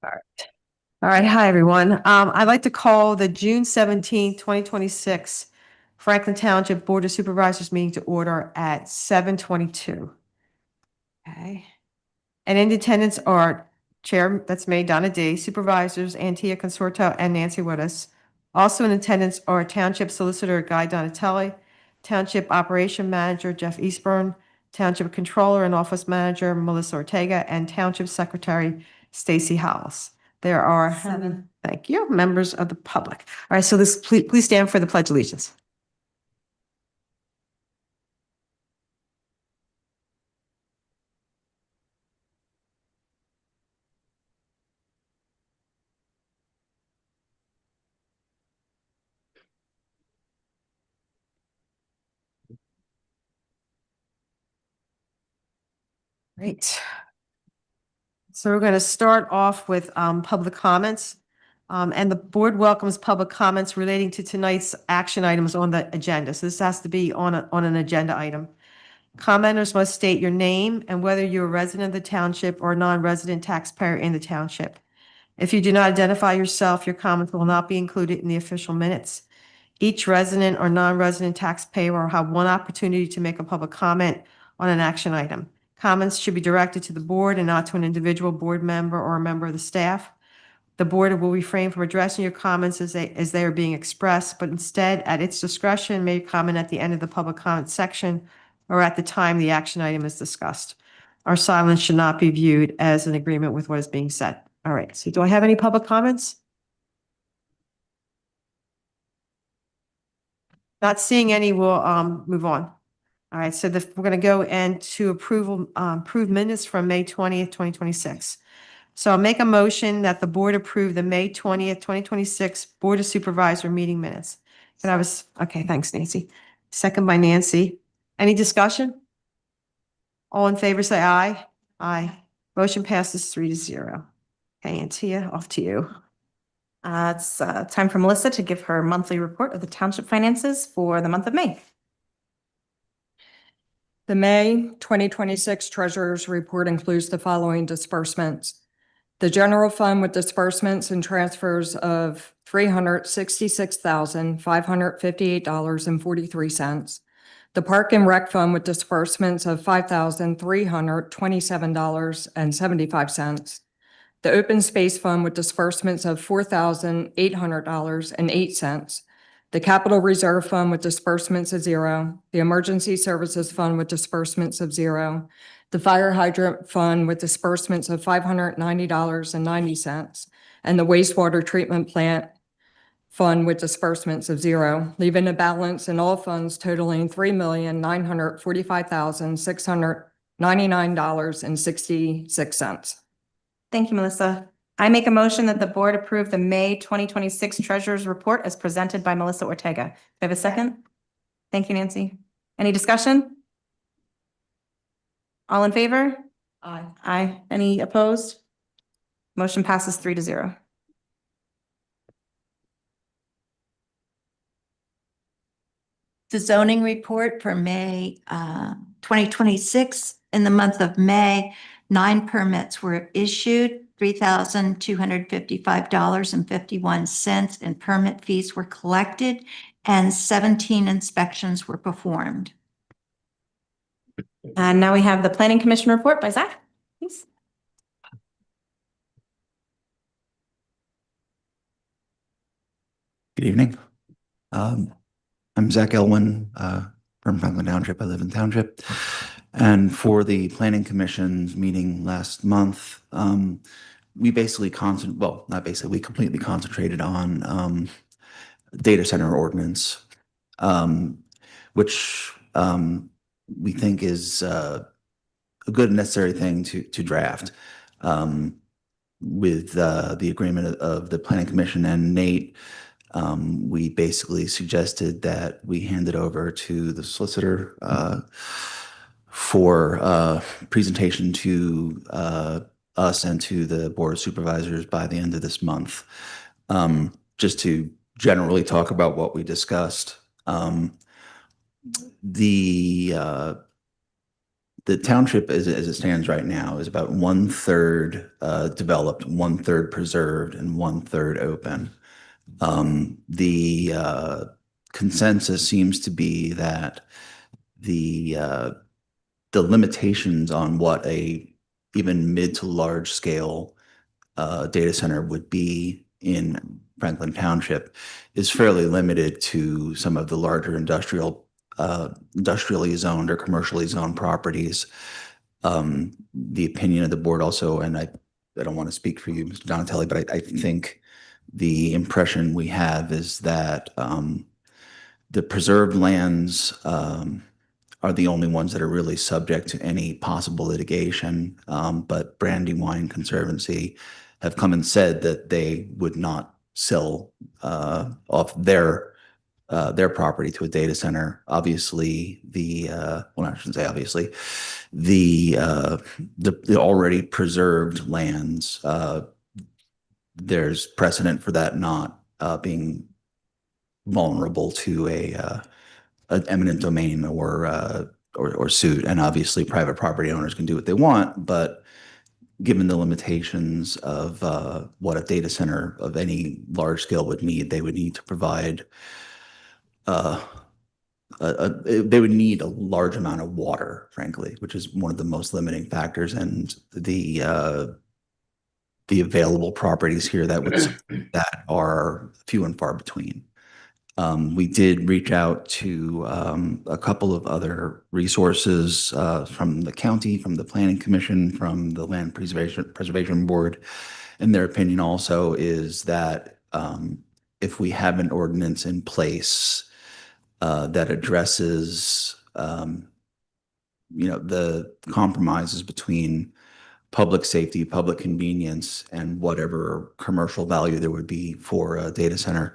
All right. All right. Hi, everyone. I'd like to call the June 17th, 2026 Franklin Township Board of Supervisors meeting to order at 7:22. Okay. And in attendance are Chair, that's me, Donna D, Supervisors Antia Consorto and Nancy Wittes. Also in attendance are Township Solicitor Guy Donatelli, Township Operation Manager Jeff Eastburn, Township Controller and Office Manager Melissa Ortega, and Township Secretary Stacy Hollis. There are seven. Thank you, members of the public. All right, so please stand for the Pledge of Allegiance. Great. So we're going to start off with public comments. And the board welcomes public comments relating to tonight's action items on the agenda. So this has to be on an agenda item. Commenters must state your name and whether you're a resident of the township or a non-resident taxpayer in the township. If you do not identify yourself, your comments will not be included in the official minutes. Each resident or non-resident taxpayer will have one opportunity to make a public comment on an action item. Comments should be directed to the board and not to an individual board member or a member of the staff. The board will refrain from addressing your comments as they are being expressed, but instead, at its discretion, may comment at the end of the public comment section or at the time the action item is discussed. Our silence should not be viewed as an agreement with what is being said. All right, so do I have any public comments? Not seeing any, we'll move on. All right, so we're going to go into approve minutes from May 20th, 2026. So I'll make a motion that the board approve the May 20th, 2026 Board of Supervisor meeting minutes. Okay, thanks, Nancy. Second by Nancy. Any discussion? All in favor, say aye. Aye. Motion passes 3-0. Okay, Antia, off to you. It's time for Melissa to give her monthly report of the township finances for the month of May. The May 2026 Treasurer's Report includes the following disbursements. The general fund with disbursements and transfers of $366,558.43. The Park and Rec Fund with disbursements of $5,327.75. The Open Space Fund with disbursements of $4,800.08. The Capital Reserve Fund with disbursements of $0. The Emergency Services Fund with disbursements of $0. The Fire Hydrant Fund with disbursements of $590.90. And the Wastewater Treatment Plant Fund with disbursements of $0, leaving a balance in all funds totaling $3,945,699.66. Thank you, Melissa. I make a motion that the board approve the May 2026 Treasurer's Report as presented by Melissa Ortega. Do I have a second? Thank you, Nancy. Any discussion? All in favor? Aye. Aye. Any opposed? Motion passes 3-0. The zoning report for May 2026. In the month of May, 9 permits were issued, $3,255.51 in permit fees were collected, and 17 inspections were performed. And now we have the Planning Commission report by Zach, please. Good evening. I'm Zach Elwin from Franklin Township. I live in Township. And for the Planning Commission's meeting last month, we basically we completely concentrated on data center ordinance, which we think is a good and necessary thing to draft. With the agreement of the Planning Commission and Nate, we basically suggested that we hand it over to the solicitor for presentation to us and to the Board of Supervisors by the end of this month. Just to generally talk about what we discussed. The the township as it stands right now is about 1/3 developed, 1/3 preserved, and 1/3 open. The consensus seems to be that the limitations on what a even mid to large scale data center would be in Franklin Township is fairly limited to some of the larger industrially zoned or commercially zoned properties. The opinion of the board also, and I don't want to speak for you, Mr. Donatelli, but I think the impression we have is that the preserved lands are the only ones that are really subject to any possible litigation. But Brandywine Conservancy have come and said that they would not sell off their property to a data center. Obviously, well, I shouldn't say obviously, the already preserved lands, there's precedent for that not being vulnerable to an eminent domain or suit. And obviously, private property owners can do what they want, but given the limitations of what a data center of any large scale would need, they would need to provide they would need a large amount of water, frankly, which is one of the most limiting factors. And the available properties here that are few and far between. We did reach out to a couple of other resources from the county, from the Planning Commission, from the Land Preservation Board. And their opinion also is that if we have an ordinance in place that addresses the compromises between public safety, public convenience, and whatever commercial value there would be for a data center,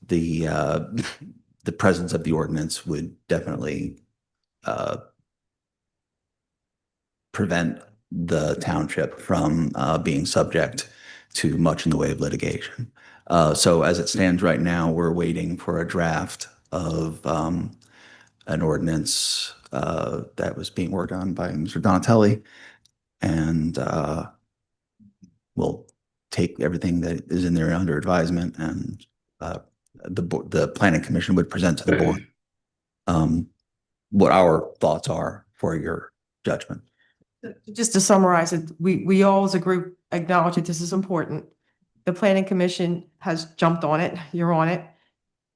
the presence of the ordinance would definitely prevent the township from being subject to much in the way of litigation. So as it stands right now, we're waiting for a draft of an ordinance that was being worked on by Mr. Donatelli, and we'll take everything that is in there under advisement, and the Planning Commission would present to the board what our thoughts are for your judgment. Just to summarize it, we all as a group acknowledge that this is important. The Planning Commission has jumped on it. You're on it.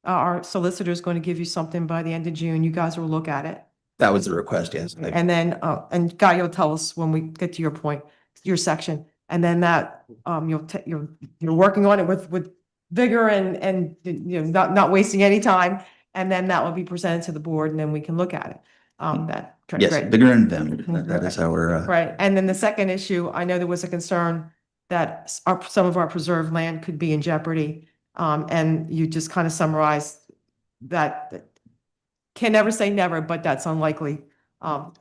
Our solicitor is going to give you something by the end of June. You guys will look at it. That was the request, yes. And then, and Guy, you'll tell us when we get to your point, your section. And then that, you're working on it with vigor and, not wasting any time. And then that will be presented to the board, and then we can look at it. Yes, great. bigger and vim. That is our. Right. And then the second issue, I know there was a concern that some of our preserved land could be in jeopardy. And you just kind of summarized that can never say never, but that's unlikely,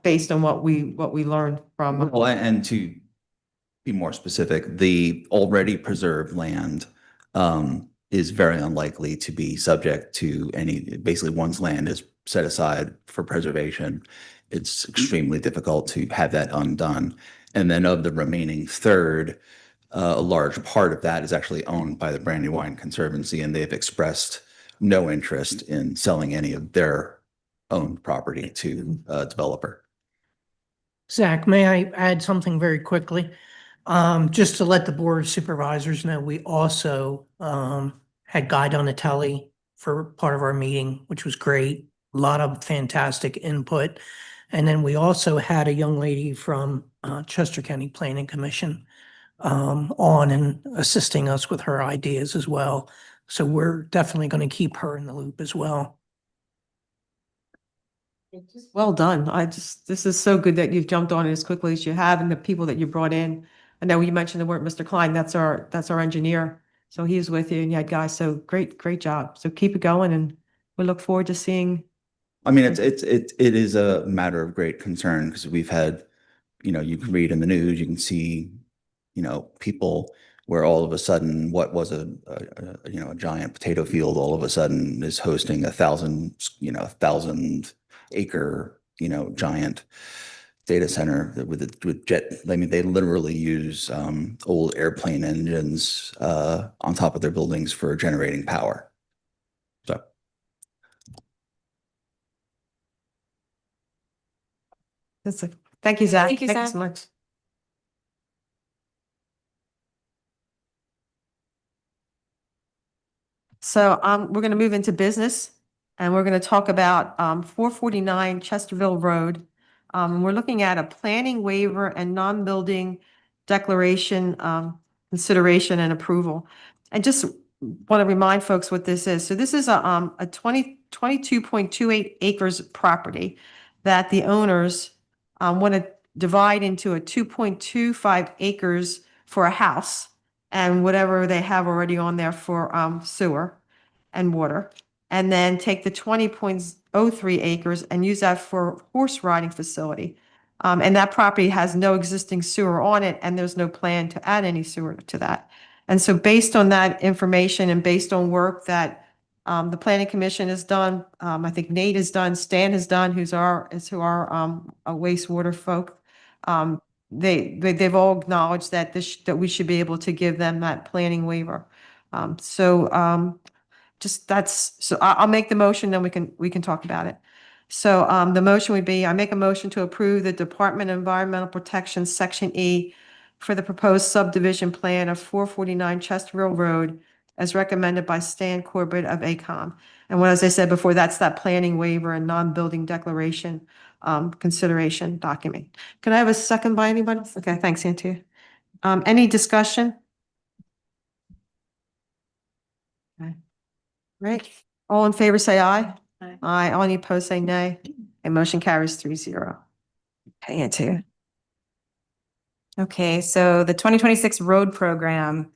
based on what we learned from. Well, and to be more specific, the already preserved land is very unlikely to be subject to basically one's land is set aside for preservation. It's extremely difficult to have that undone. And then of the remaining third, a large part of that is actually owned by the Brandywine Conservancy, and they've expressed no interest in selling any of their owned property to a developer. Zach, may I add something very quickly? Just to let the Board of Supervisors know, we also had Guy Donatelli for part of our meeting, which was great. A lot of fantastic input. And then we also had a young lady from Chester County Planning Commission on and assisting us with her ideas as well. So we're definitely going to keep her in the loop as well. Well done. This is so good that you've jumped on it as quickly as you have, and the people that you brought in. I know you mentioned the word Mr. Klein, that's our engineer. So he's with you, and you had guys, so great job. So keep it going, and we look forward to seeing. I mean, it is a matter of great concern, because we've had, you can read in the news, you can see, people where all of a sudden what was a giant potato field all of a sudden is hosting 1,000 acre, giant data center with jet. I mean, they literally use old airplane engines on top of their buildings for generating power. So Thank you, Zach. Thank you, Thank you Zach. so much. So we're going to move into business and we're going to talk about 449 Chesterville Road. We're looking at a planning waiver and non-building declaration consideration and approval. And just want to remind folks what this is. So this is a 22.28 acres property that the owners want to divide into a 2.25 acres for a house and whatever they have already on there for sewer and water. And then take the 20.03 acres and use that for horse riding facility. And that property has no existing sewer on it, and there's no plan to add any sewer to that. And so based on that information and based on work that the planning commission has done, I think Nate has done, Stan has done, who are wastewater folk. They've all acknowledged that that we should be able to give them that planning waiver. I'll make the motion, then we can talk about it. So the motion would be, I make a motion to approve the Department of Environmental Protection, Section E, for the proposed subdivision plan of 449 Chesterville Road as recommended by Stan Corbett of ACOM. And as I said before, that's that planning waiver and non-building declaration consideration document. Can I have a second by anybody? Okay, thanks, Antia. Any discussion? Okay. Right, all in favor, say aye. Aye. Aye, all any opposed, say nay. And motion carries 3-0. Okay, Antia. Okay, so the 2026 road program.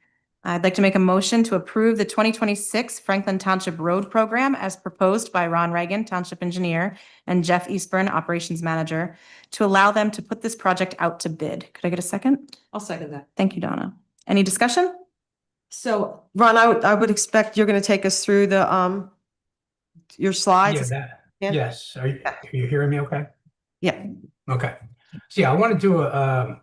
I'd like to make a motion to approve the 2026 Franklin Township Road Program as proposed by Ron Reagan, Township Engineer, and Jeff Eastburn, Operations Manager, to allow them to put this project out to bid. Could I get a second? I'll second that. Thank you, Donna. Any discussion? So, Ron, I would expect you're going to take us through the, your Yeah, slides. Yeah. yes. Are you hearing me okay? Yeah, Okay. So yeah, I want to do a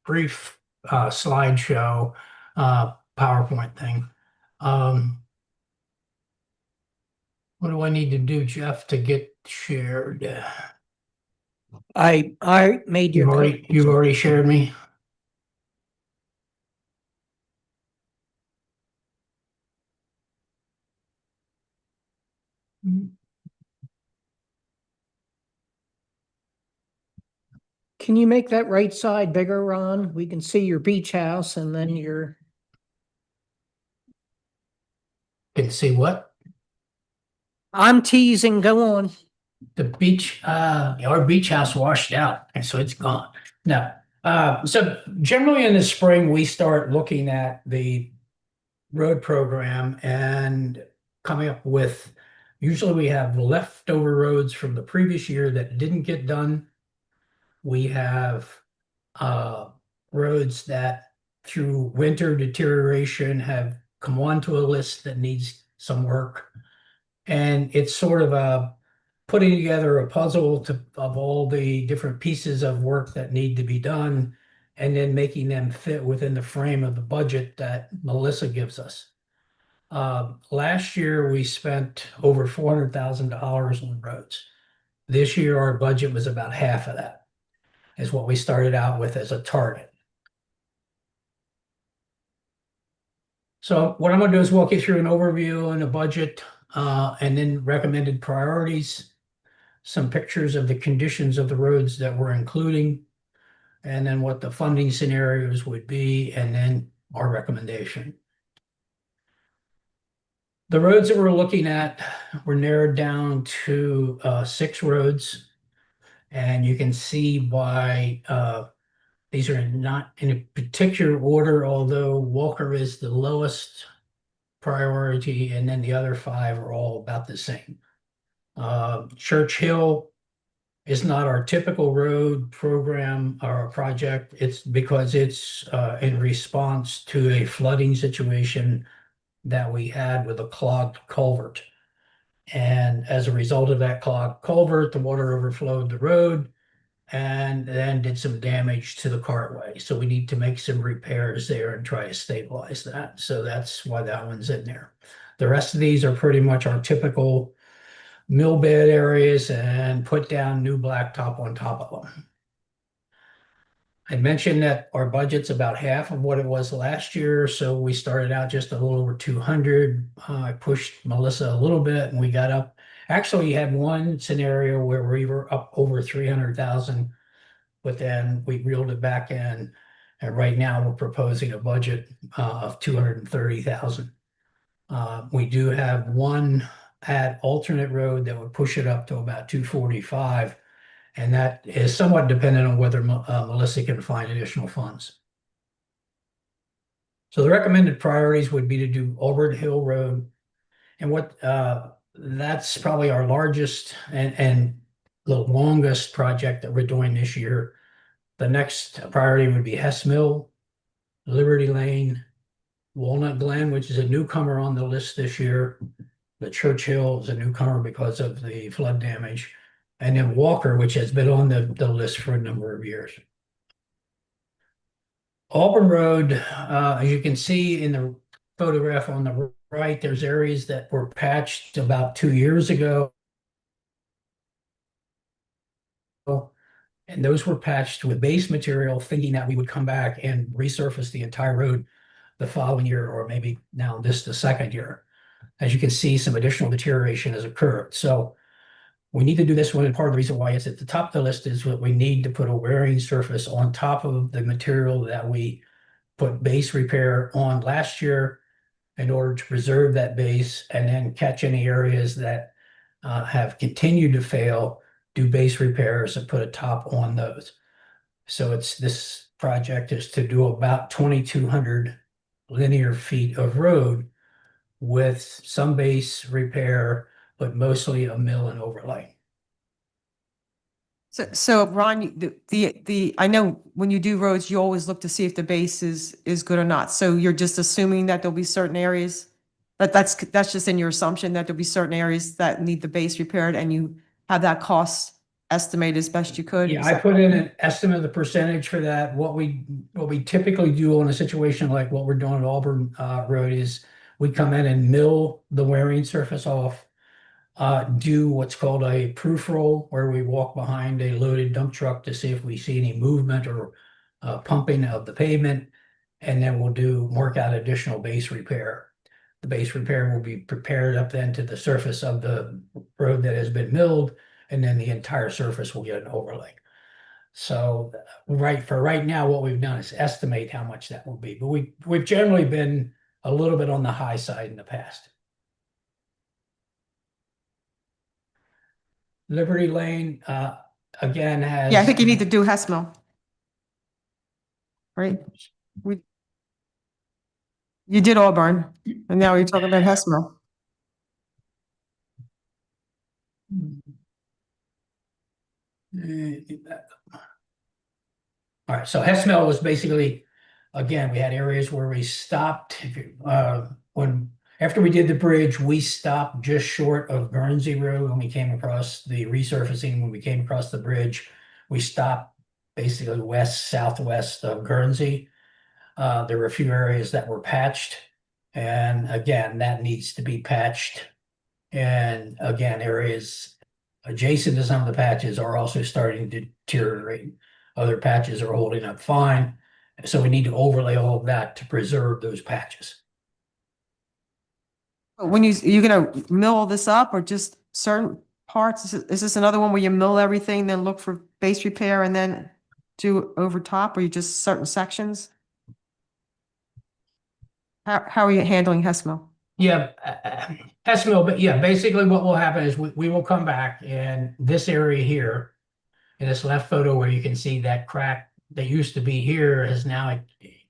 brief slideshow, PowerPoint thing. What do I need to do, Jeff, to get shared? I made your. You've already shared me? Can you make that right side bigger, Ron? We can see your beach house and then your, Can see what? I'm teasing, go on. The beach, our beach house washed out, and so it's gone. No. So generally in the spring, we start looking at the road program and coming up with, usually we have leftover roads from the previous year that didn't get done. We have roads that through winter deterioration have come onto a list that needs some work. And it's sort of a putting together a puzzle of all the different pieces of work that need to be done and then making them fit within the frame of the budget that Melissa gives us. Last year, we spent over $400,000 on roads. This year, our budget was about half of that, is what we started out with as a target. So what I'm going to do is walk you through an overview and a budget, and then recommended priorities, some pictures of the conditions of the roads that we're including, and then what the funding scenarios would be, and then our recommendation. The roads that we're looking at were narrowed down to 6 roads, and you can see why these are not in a particular order, although Walker is the lowest priority, and then the other 5 are all about the same. Church Hill is not our typical road program or project. It's because it's in response to a flooding situation that we had with a clogged culvert. And as a result of that clogged culvert, the water overflowed the road and then did some damage to the cartway. So we need to make some repairs there and try to stabilize that. So that's why that one's in there. The rest of these are pretty much our typical mill bed areas and put down new blacktop on top of them. I mentioned that our budget's about half of what it was last year, so we started out just a little over 200. I pushed Melissa a little bit and we got up. Actually, we had one scenario where we were up over 300,000, but then we reeled it back in. And right now we're proposing a budget of 230,000. We do have one at alternate road that would push it up to about 245. And that is somewhat dependent on whether Melissa can find additional funds. So the recommended priorities would be to do Auburn Hill Road. And that's probably our largest and the longest project that we're doing this year. The next priority would be Hess Mill, Liberty Lane, Walnut Glen, which is a newcomer on the list this year. The Churchill is a newcomer because of the flood damage. And then Walker, which has been on the list for a number of years. Auburn Road, as you can see in the photograph on the right, there's areas that were patched about 2 years ago. And those were patched with base material, thinking that we would come back and resurface the entire road the following year, or maybe now this the second year. As you can see, some additional deterioration has occurred. So we need to do this one, and part of the reason why it's at the top of the list is that we need to put a wearing surface on top of the material that we put base repair on last year in order to preserve that base and then catch any areas that have continued to fail, do base repairs and put a top on those. So this project is to do about 2,200 linear feet of road with some base repair, but mostly a mill and overlay. So Ron, I know when you do roads, you always look to see if the base is good or not. So you're just assuming that there'll be certain areas, that's just in your assumption that there'll be certain areas that need the base repaired, and you have that cost estimated as best you could? Yeah, Is I that- put in an estimate of the percentage for that. What we typically do in a situation like what we're doing at Auburn Road is we come in and mill the wearing surface off, do what's called a proof roll, where we walk behind a loaded dump truck to see if we see any movement or pumping of the pavement, and then we'll work out additional base repair. The base repair will be prepared up then to the surface of the road that has been milled, and then the entire surface will get an overlay. So right now, what we've done is estimate how much that will be, but we've generally been a little bit on the high side in the past. Liberty Lane, again has. Yeah, I think you need to do Hess Mill. Right? You did Auburn, and now you're talking about Hess Mill. All right, so Hess Mill was basically, again, we had areas where we stopped. After we did the bridge, we stopped just short of Guernsey Road when we came across the resurfacing. When we came across the bridge, we stopped basically southwest of Guernsey. There were a few areas that were patched, and again, that needs to be patched. And again, areas adjacent to some of the patches are also starting to deteriorate. Other patches are holding up fine. So we need to overlay all of that to preserve those patches. When you're gonna mill all this up, or just certain parts? Is this another one where you mill everything, then look for base repair and then do over top, or you just certain sections? How are you handling Hess Mill? Yeah, Hess Mill, but yeah, basically what will happen is we will come back in this area here, in this left photo where you can see that crack that used to be here has now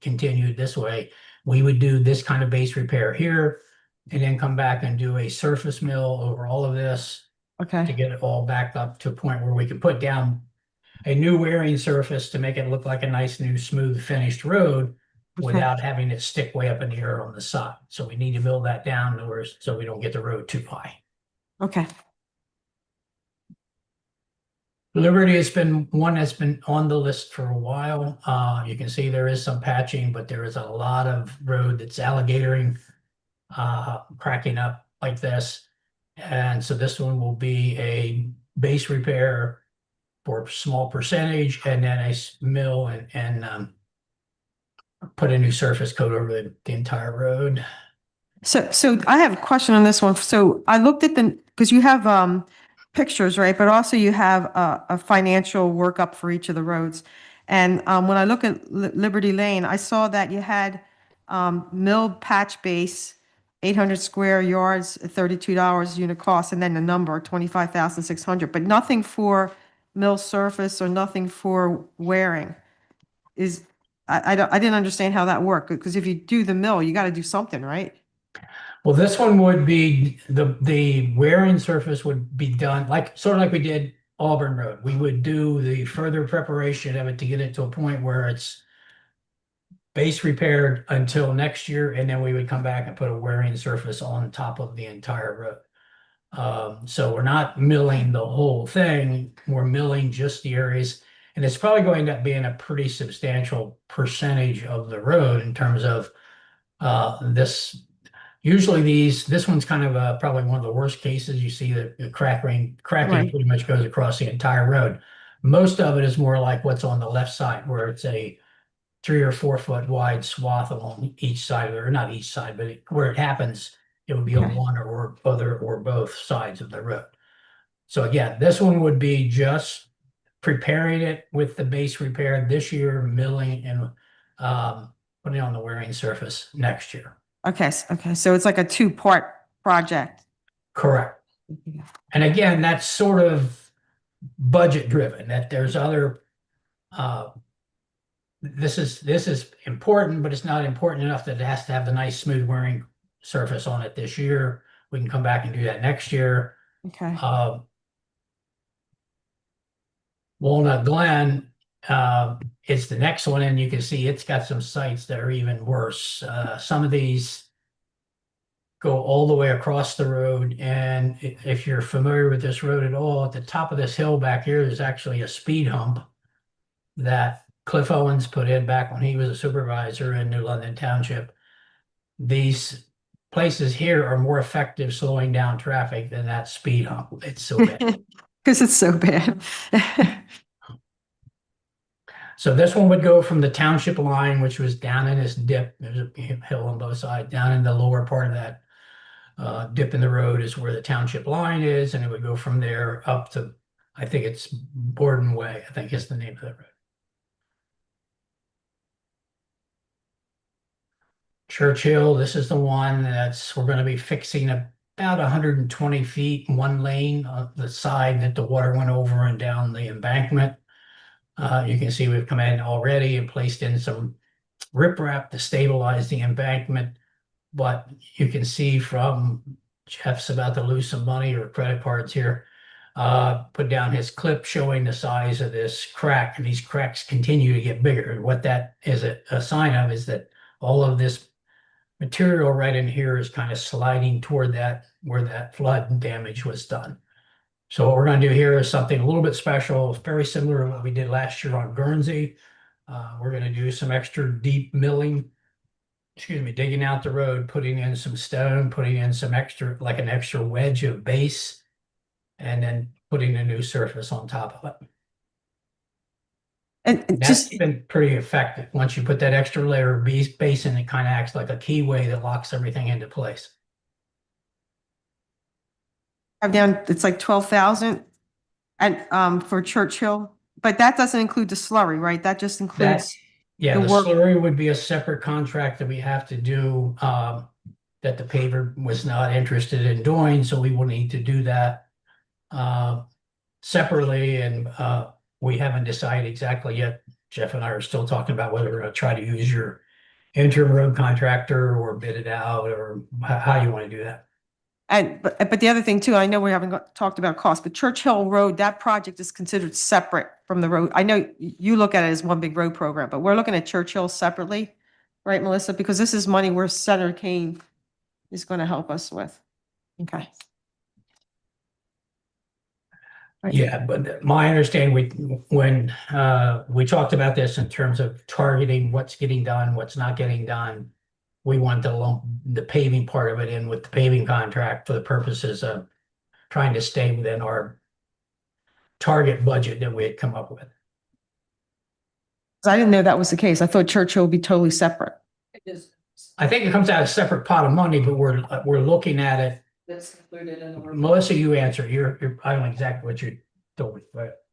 continued this way. We would do this kind of base repair here, and then come back and do a surface mill over all of this to Okay, get it all back up to a point where we can put down a new wearing surface to make it look like a nice new smooth finished road without having it stick way up in the air on the side. So we need to build that down so we don't get the road too high. okay. Liberty has been one that's been on the list for a while. You can see there is some patching, but there is a lot of road that's alligatoring, cracking up like this. And so this one will be a base repair for a small percentage and then a mill and put a new surface coat over the entire road. So I have a question on this one. So I looked at because you have pictures, right? But also you have a financial workup for each of the roads. And when I look at Liberty Lane, I saw that you had mill patch base, 800 square yards, $32 unit cost, and then the number, 25,600, but nothing for mill surface or nothing for wearing. I didn't understand how that worked, because if you do the mill, you got to do something, right? Well, this one would be the wearing surface would be done sort of like we did Auburn Road. We would do the further preparation of it to get it to a point where it's base repaired until next year, and then we would come back and put a wearing surface on top of the entire road. So we're not milling the whole thing, we're milling just the areas, and it's probably going to be in a pretty substantial percentage of the road in terms of this. Usually this one's kind of probably one of the worst cases. You see the cracking Right. pretty much goes across the entire road. Most of it is more like what's on the left side, where it's a 3 or 4 foot wide swath along each side, or not each side, but where it happens, it would be on Okay. one or other or both sides of the road. So again, this one would be just preparing it with the base repair this year, milling and putting on the wearing surface next year. Okay, so it's like a two-part project. Correct. And again, that's sort of budget driven, that there's other, this is important, but it's not important enough that it has to have the nice smooth wearing surface on it this year. We can come back and do that next year. Okay. Walnut Glen is the next one, and you can see it's got some sites that are even worse. Some of these go all the way across the road, and if you're familiar with this road at all, at the top of this hill back here, there's actually a speed hump that Cliff Owens put in back when he was a supervisor in New London Township. These places here are more effective slowing down traffic than that speed hump. It's so bad. Because it's so bad. So this one would go from the township line, which was down in this dip. There's a hill on both sides. Down in the lower part of that dip in the road is where the township line is, and it would go from there up to, I think it's Borden Way, I think is the name of that road. Churchill, this is the one we're going to be fixing about 120 feet, one lane on the side that the water went over and down the embankment. You can see we've come in already and placed in some riprap to stabilize the embankment. But you can see from Jeff's about to lose some money or credit cards here. Put down his clip showing the size of this crack, and these cracks continue to get bigger. And what that is a sign of is that all of this material right in here is kind of sliding toward that where that flood damage was done. So what we're going to do here is something a little bit special, very similar to what we did last year on Guernsey. We're going to do some extra deep milling, digging out the road, putting in some stone, putting in some extra, like an extra wedge of base, and then putting a new surface on top of it. And That's been pretty effective. Once you put that extra layer of base in, it kind of acts like a keyway that locks everything into place. down, it's like 12,000 and for Churchill, but that doesn't include the slurry, right? That just includes. Yeah, the the work. slurry would be a separate contract that we have to do, that the paver was not interested in doing, so we will need to do that separately, and we haven't decided exactly yet. Jeff and I are still talking about whether we're going to try to use your interim road contractor or bid it out, or how you want to do that. And, but the other thing too, I know we haven't talked about cost, but Churchill Road, that project is considered separate from the road. I know you look at it as one big road program, but we're looking at Churchill separately, right, Melissa? Because this is money where Senator Kane is going to help us with. Okay. Yeah, but my understanding, when we talked about this in terms of targeting what's getting done, what's not getting done, we want to lump the paving part of it in with the paving contract for the purposes of trying to stay within our target budget that we had come up with. I didn't know that was the case. I thought Churchill would be totally separate. I think it comes out of a separate pot of money, but we're looking at it. That's included in the. Melissa, you answer. I don't know exactly what you told me, but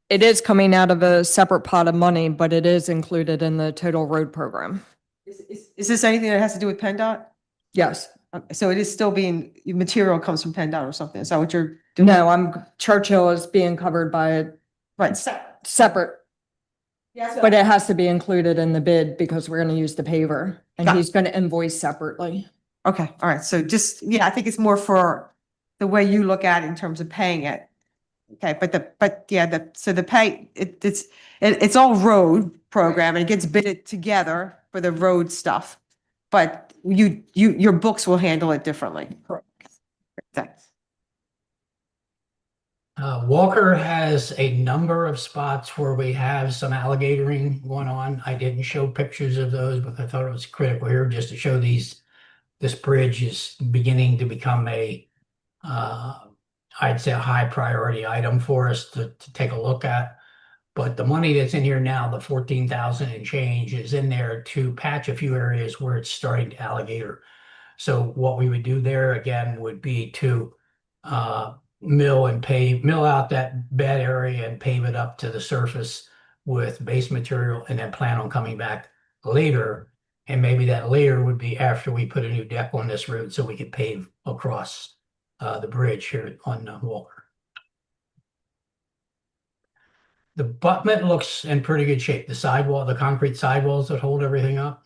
It is coming out of a separate pot of money, but it is included in the total road program. Is this anything that has to do with PennDOT? Yes. So it is still being, material comes from PennDOT or something? Is that what you're doing? No, Churchill is being covered by Right. separate, but it has to be included in the bid because we're going to use the paver and Got it. he's going to invoice separately. Okay, all right. So just, yeah, I think it's more for the way you look at it in terms of paying it. Okay, so the pay, it's all road program and it gets bidded together for the road stuff. But your books will handle it differently. Thanks. Walker has a number of spots where we have some alligatoring going on. I didn't show pictures of those, but I thought it was critical here just to show this bridge is beginning to become I'd say a high priority item for us to take a look at. But the money that's in here now, the 14,000 and change, is in there to patch a few areas where it's starting to alligator. So what we would do there again would be to mill out that bed area and pave it up to the surface with base material, and then plan on coming back later. And maybe that later would be after we put a new deck on this road so we could pave across the bridge here on Walker. The abutment looks in pretty good shape. The concrete sidewalls that hold everything up.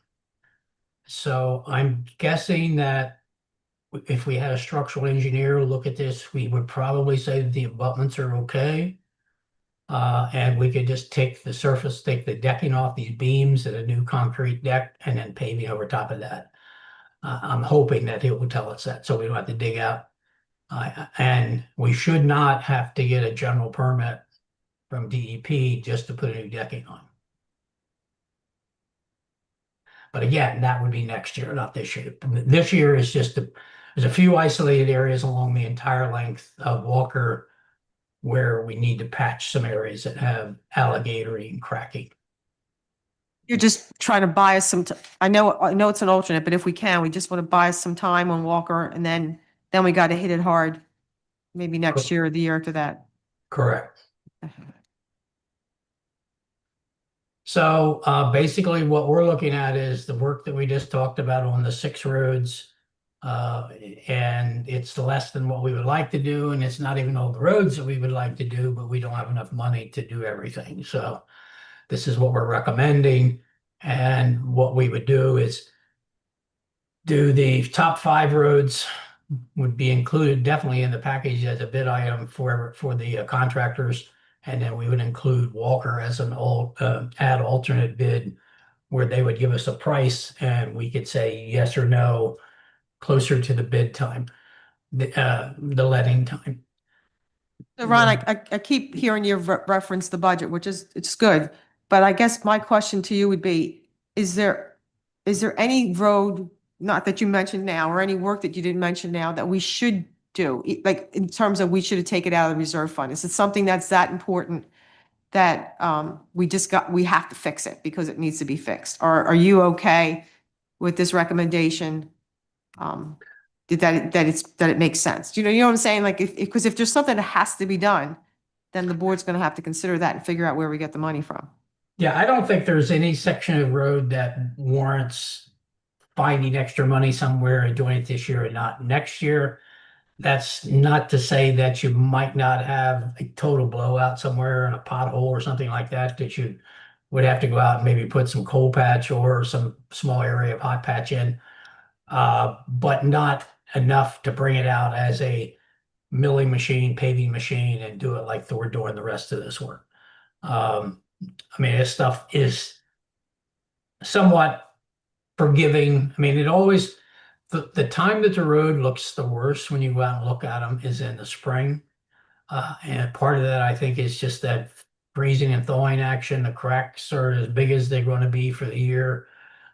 So I'm guessing that if we had a structural engineer look at this, we would probably say that the abutments are okay. And we could just take the decking off these beams and a new concrete deck and then paving over top of that. I'm hoping that he will tell us that so we don't have to dig out. And we should not have to get a general permit from DEP just to put a new decking on. But again, that would be next year, not this year. This year is just there's a few isolated areas along the entire length of Walker where we need to patch some areas that have alligatoring and cracking. You're just trying to buy us some, I know it's an alternate, but if we can, we just want to buy us some time on Walker and then we got to hit it hard. Maybe next year or the year after that. Correct. So basically what we're looking at is the work that we just talked about on the 6 roads. And it's less than what we would like to do. And it's not even all the roads that we would like to do, but we don't have enough money to do everything. So this is what we're recommending. And what we would do is do the top 5 roads would be included definitely in the package as a bid item for the contractors. And then we would include Walker as an add alternate bid where they would give us a price and we could say yes or no closer to the bid time, the letting time. So Ron, I keep hearing you reference the budget, which is, it's good. But I guess my question to you would be, is there any road, not that you mentioned now, or any work that you didn't mention now that we should do? Like in terms of we should have taken it out of the reserve fund? Is it something that's that important that we have to fix it because it needs to be fixed? Or are you okay with this recommendation? That it makes sense. You know what I'm saying? Like because if there's something that has to be done, then the board's going to have to consider that and figure out where we get the money from. Yeah, I don't think there's any section of road that warrants finding extra money somewhere and doing it this year and not next year. That's not to say that you might not have a total blowout somewhere in a pothole or something like that you would have to go out and maybe put some coal patch or some small area of hot patch in, but not enough to bring it out as a milling machine, paving machine, and do it like we're doing the rest of this work. I mean, this stuff is somewhat forgiving. I mean, it always, the time that the road looks the worst when you go out and look at them is in the spring. And part of that, I think, is just that freezing and thawing action. The cracks are as big as they're going to be for the year.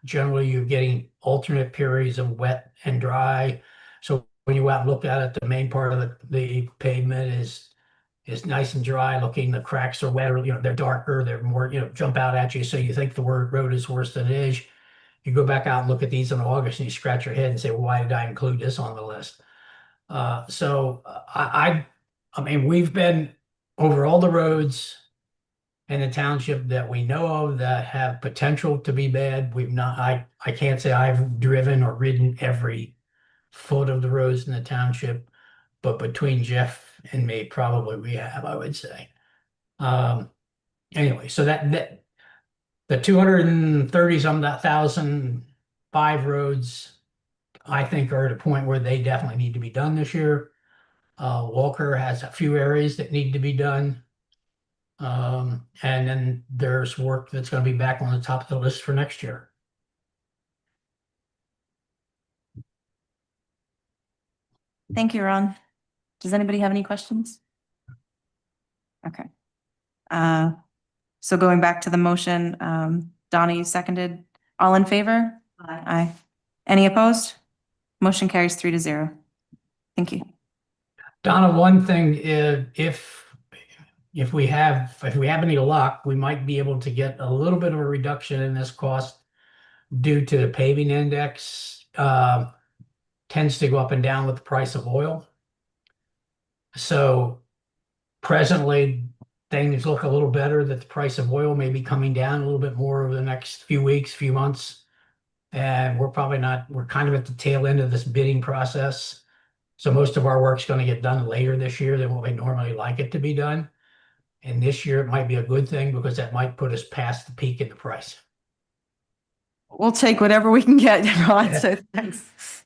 Generally, you're getting alternate periods of wet and dry. So when you go out and look at it, the main part of the pavement is nice and dry looking. The cracks are wetter, they're darker, they're more, jump out at you. So you think the road is worse than it is. You go back out and look at these in August and you scratch your head and say, well, why did I include this on the list? I mean, we've been over all the roads in the township that we know of that have potential to be bad. We've not, I can't say I've driven or ridden every foot of the roads in the township, but between Jeff and me, probably we have, I would say. Anyway, so that the 230 some that thousand five roads, I think are at a point where they definitely need to be done this year. Walker has a few areas that need to be done. And then there's work that's going to be back on the top of the list for next year. Thank you, Ron. Does anybody have any questions? Okay. So going back to the motion, Donnie seconded. All in favor? Aye. Any opposed? Motion carries 3-0. Thank you. Donna, one thing is if we have any luck, we might be able to get a little bit of a reduction in this cost due to the paving index. Tends to go up and down with the price of oil. So presently things look a little better, that the price of oil may be coming down a little bit more over the next few weeks, few months. And we're kind of at the tail end of this bidding process. So most of our work's going to get done later this year than what we normally like it to be done. And this year it might be a good thing because that might put us past the peak in the price. We'll take whatever we can get, Ron, so thanks.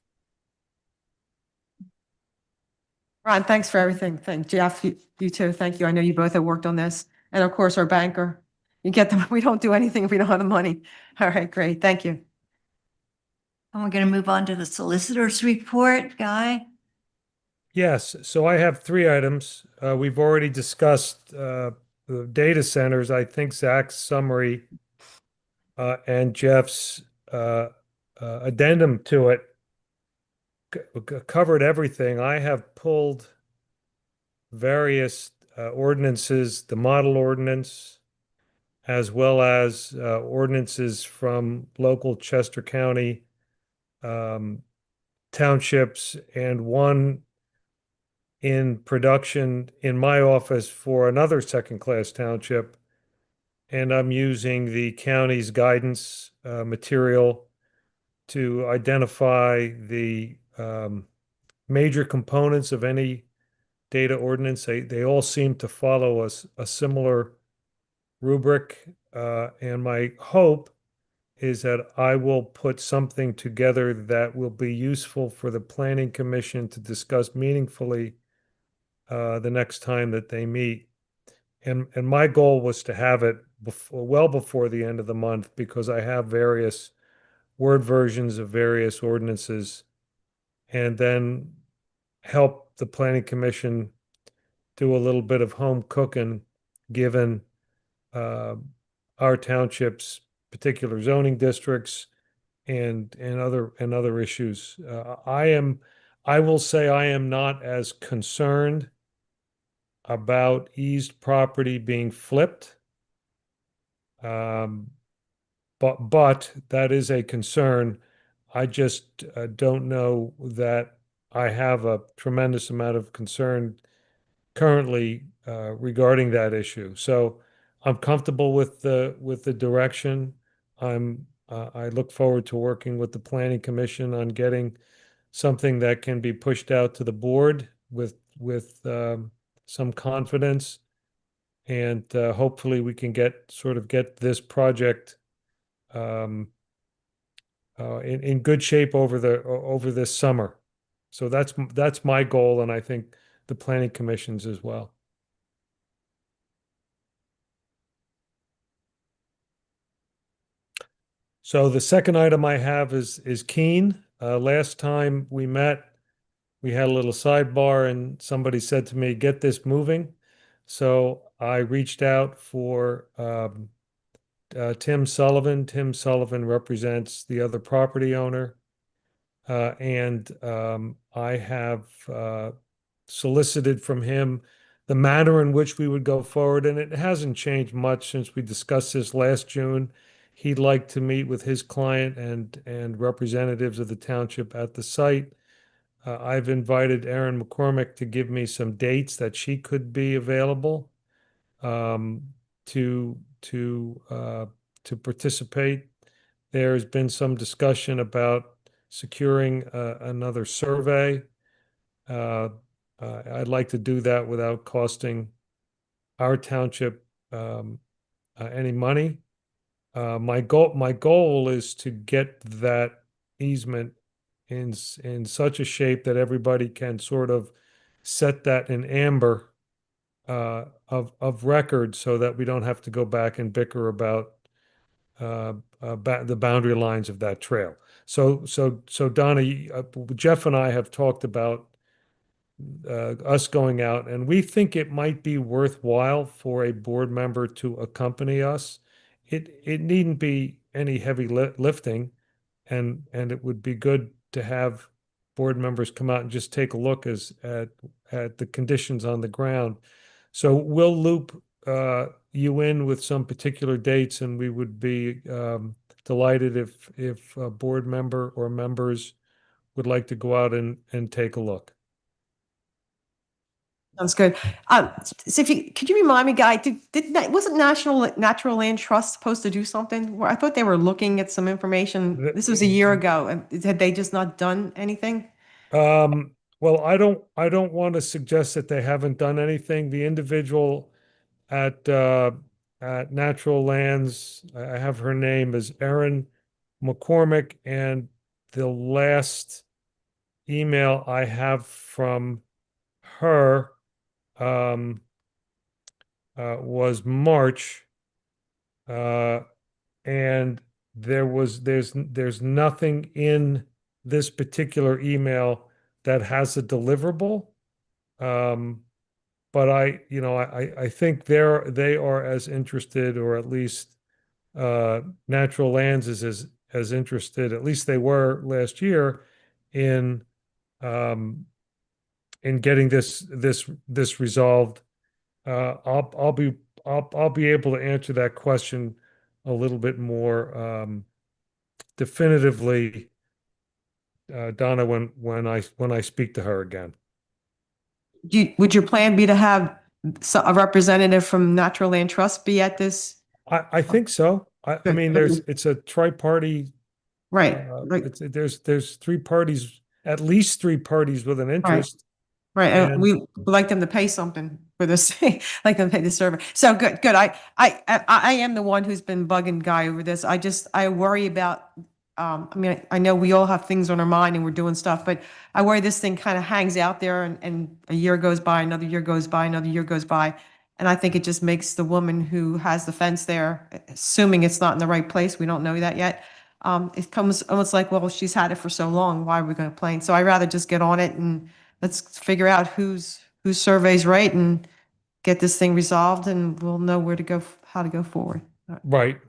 Ron, thanks for everything. Jeff, you too. Thank you. I know you both have worked on this. And of course, our banker. You get them. We don't do anything if we don't have the money. All right, great. Thank you. And we're going to move on to the solicitor's report, Guy. Yes, so I have 3 items. We've already discussed the data centers. I think Zach's summary and Jeff's addendum to it covered everything. I have pulled various ordinances, the model ordinance, as well as ordinances from local Chester County townships, and one in production in my office for another second-class township. And I'm using the county's guidance material to identify the major components of any data ordinance. They all seem to follow a similar rubric. And my hope is that I will put something together that will be useful for the Planning Commission to discuss meaningfully the next time that they meet. And my goal was to have it well before the end of the month, because I have various Word versions of various ordinances, and then help the Planning Commission do a little bit of home cooking, given our township's particular zoning districts and other issues. I will say I am not as concerned about eased property being flipped. But that is a concern. I just don't know that I have a tremendous amount of concern currently regarding that issue. So I'm comfortable with the direction. I look forward to working with the Planning Commission on getting something that can be pushed out to the board with some confidence, and hopefully we can get this project in good shape over this summer. So that's my goal, and I think the Planning Commission's as well. So the second item I have is Keene. Last time we met, we had a little sidebar and somebody said to me, get this moving. So I reached out for Tim Sullivan. Tim Sullivan represents the other property owner. And I have solicited from him the manner in which we would go forward, and it hasn't changed much since we discussed this last June. He'd like to meet with his client and representatives of the township at the site. I've invited Erin McCormick to give me some dates that she could be available um, to participate. There's been some discussion about securing another survey. I'd like to do that without costing our township any money. My goal is to get that easement in such a shape that everybody can sort of set that in amber of record so that we don't have to go back and bicker about the boundary lines of that trail. So Donna, Jeff and I have talked about us going out, and we think it might be worthwhile for a board member to accompany us. It needn't be any heavy lifting, and it would be good to have board members come out and just take a look at the conditions on the ground. So we'll loop you in with some particular dates, and we would be delighted if a board member or members would like to go out and take a look. Sounds good. So could you remind me, Guy, wasn't Natural Land Trust supposed to do something? I thought they were looking at some information. This was a year ago. And had they just not done anything? Well, I don't want to suggest that they haven't done anything. The individual at Natural Lands, I have her name is Erin McCormick, and the last email I have from her was March, and there's nothing in this particular email that has a deliverable. But I think they are as interested, or at least Natural Lands is as interested, at least they were last year, in getting this resolved. I'll be able to answer that question a little bit more definitively, Donna, when I speak to her again. Would your plan be to have a representative from Natural Land Trust be at this? I think so. I mean, it's a tri-party. Right, There's three parties, at least three parties with an interest. right. And And- we would like them to pay something for this, like them to pay the server. So good. I am the one who's been bugging Guy over this. I worry about, I mean, I know we all have things on our mind and we're doing stuff, but I worry this thing kind of hangs out there and a year goes by, another year goes by, another year goes by. And I think it just makes the woman who has the fence there, assuming it's not in the right place, we don't know that yet. It comes almost like, well, she's had it for so long, why are we going to complain? So I'd rather just get on it and let's figure out whose survey's right and get this thing resolved, and we'll know where to go, how to go forward. Right.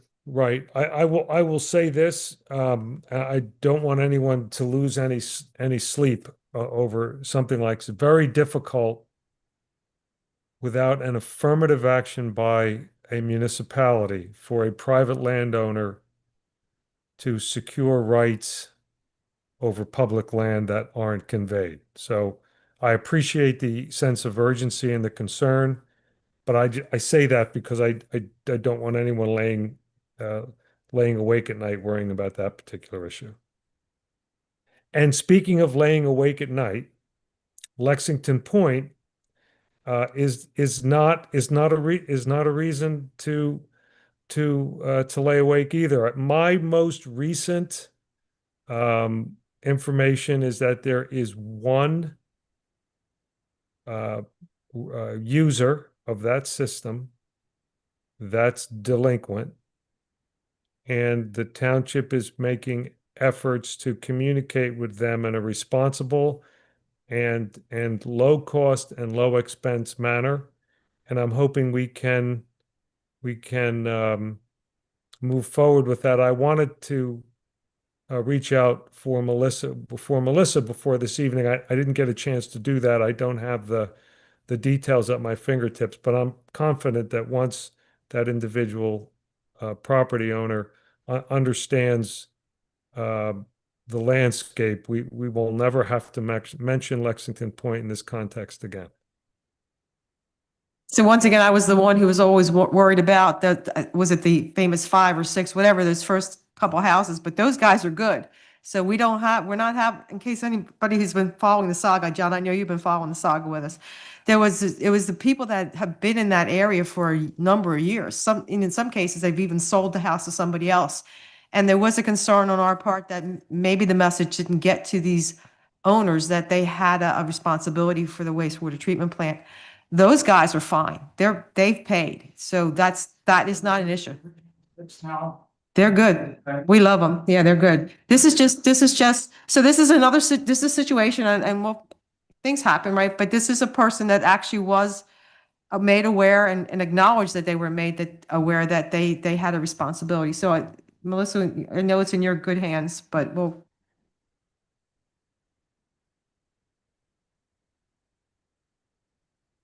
I will say this. I don't want anyone to lose any sleep over something like it's very difficult without an affirmative action by a municipality for a private landowner to secure rights over public land that aren't conveyed. So I appreciate the sense of urgency and the concern, but I say that because I don't want anyone laying awake at night worrying about that particular issue. And speaking of laying awake at night, Lexington Point is not a reason to lay awake either. My most recent information is that there is one user of that system that's delinquent, and the township is making efforts to communicate with them in a responsible and low cost and low expense manner. And I'm hoping we can move forward with that. I wanted to reach out for Melissa before this evening. I didn't get a chance to do that. I don't have the details at my fingertips, but I'm confident that once that individual property owner understands the landscape, we will never have to mention Lexington Point in this context again. So once again, I was the one who was always worried about that, was it the famous 5 or 6, whatever, those first couple houses, but those guys are good. So we're not have, in case anybody who's been following the saga, John, I know you've been following the saga with us. It was the people that have been in that area for a number of years. In some cases, they've even sold the house to somebody else. And there was a concern on our part that maybe the message didn't get to these owners that they had a responsibility for the wastewater treatment plant. Those guys are fine. They've paid. So that is not an issue. They're good. We love them. Yeah, they're good. This is just, so this is this is a situation and well, things happen, right? But this is a person that actually was made aware and acknowledged that they were made aware that they had a responsibility. So Melissa, I know it's in your good hands, but we'll.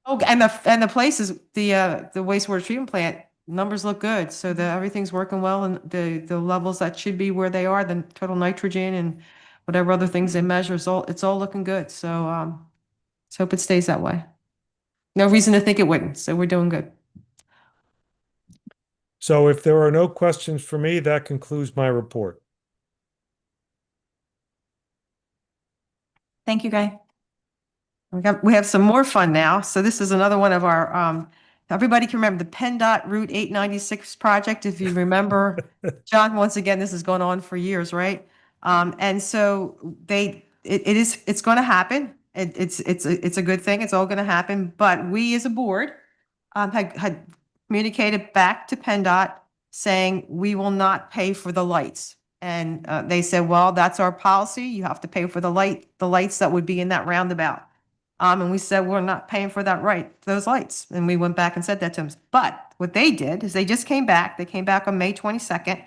Oh, and the places, the wastewater treatment plant numbers look good. So everything's working well and the levels that should be where they are, the total nitrogen and whatever other things they measure, it's all looking good. So let's hope it stays that way. No reason to think it wouldn't. So we're doing good. So if there are no questions for me, that concludes my report. Thank you, Guy. We have some more fun now. So this is another one of our, everybody can remember the PennDOT Route 896 project. If you remember, John, once again, this has gone on for years, right? And so it's going to happen. It's a good thing. It's all going to happen. But we as a board had communicated back to PennDOT saying we will not pay for the lights. And they said, well, that's our policy. You have to pay for the lights that would be in that roundabout. And we said, we're not paying for those lights. And we went back and said that to them. But what they did is they just came back. They came back on May 22nd.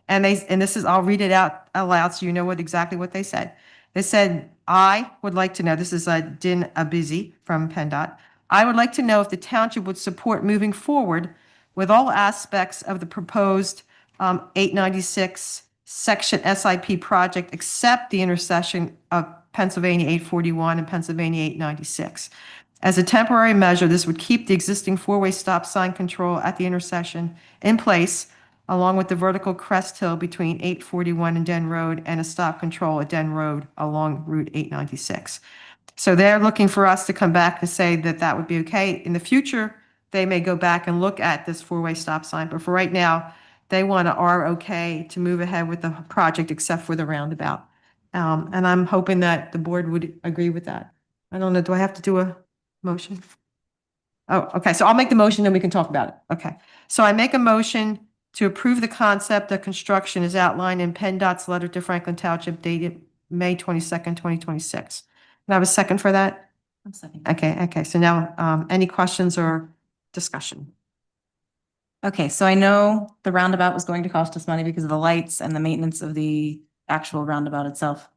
And this is, I'll read it out aloud so you know exactly what they said. They said, I would like to know, this is Din Abizi from PennDOT. I would like to know if the township would support moving forward with all aspects of the proposed 896 section SIP project except the intersection of Pennsylvania 841 and Pennsylvania 896. As a temporary measure, this would keep the existing four-way stop sign control at the intersection in place, along with the vertical crest hill between 841 and Den Road and a stop control at Den Road along Route 896. So they're looking for us to come back to say that that would be okay. In the future, they may go back and look at this four-way stop sign, but for right now, they want our okay to move ahead with the project except for the roundabout. And I'm hoping that the board would agree with that. I don't know, do I have to do a motion? Oh, okay, so I'll make the motion and we can talk about it. Okay, so I make a motion to approve the concept of construction as outlined in PennDOT's letter to Franklin Township dated May 22nd, 2026. Can I have a second for that? One second. Okay, so now, any questions or discussion? Okay, so I know the roundabout was going to cost us money because of the lights and the maintenance of the actual roundabout itself.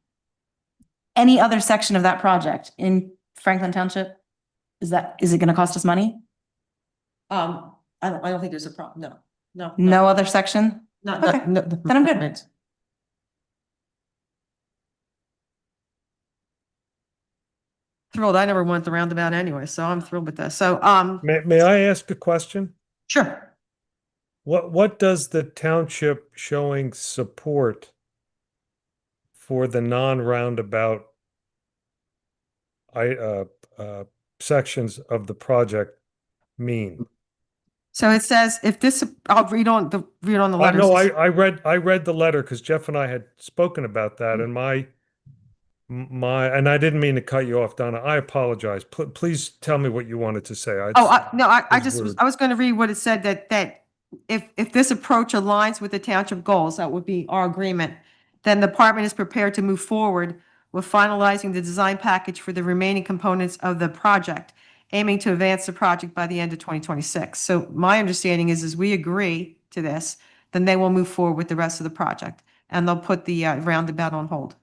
Any other section of that project in Franklin Township? Is it going to cost us money? I don't think there's a problem, no. No other section? Okay, Then I'm good. Thrilled, I never went the roundabout anyway, so I'm thrilled with this. So, May I ask a question? sure. What does the township showing support for the non-roundabout sections of the project mean? So it says, if this, I'll read on the letter. No, I read the letter because Jeff and I had spoken about that, and and I didn't mean to cut you off, Donna. I apologize. Please tell me what you wanted to say. I was going to read what it said, that if this approach aligns with the township goals, that would be our agreement, then the department is prepared to move forward with finalizing the design package for the remaining components of the project, aiming to advance the project by the end of 2026. So my understanding is we agree to this, then they will move forward with the rest of the project, and they'll put the roundabout on hold.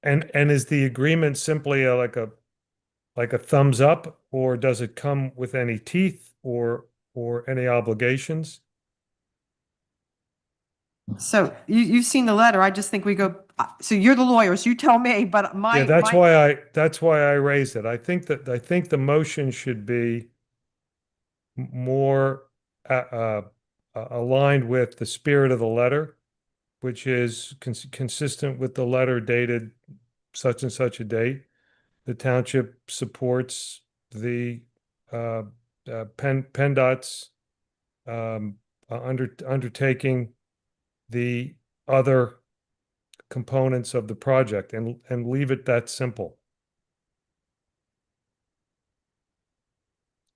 And is the agreement simply like a thumbs up, or does it come with any teeth or any obligations? So you've seen the letter. I just think we go, so you're the lawyers, you tell me, but Yeah, that's why I raised it. I think the motion should be more aligned with the spirit of the letter, which is consistent with the letter dated such and such a date. The township supports the PennDOT's undertaking the other components of the project, and leave it that simple.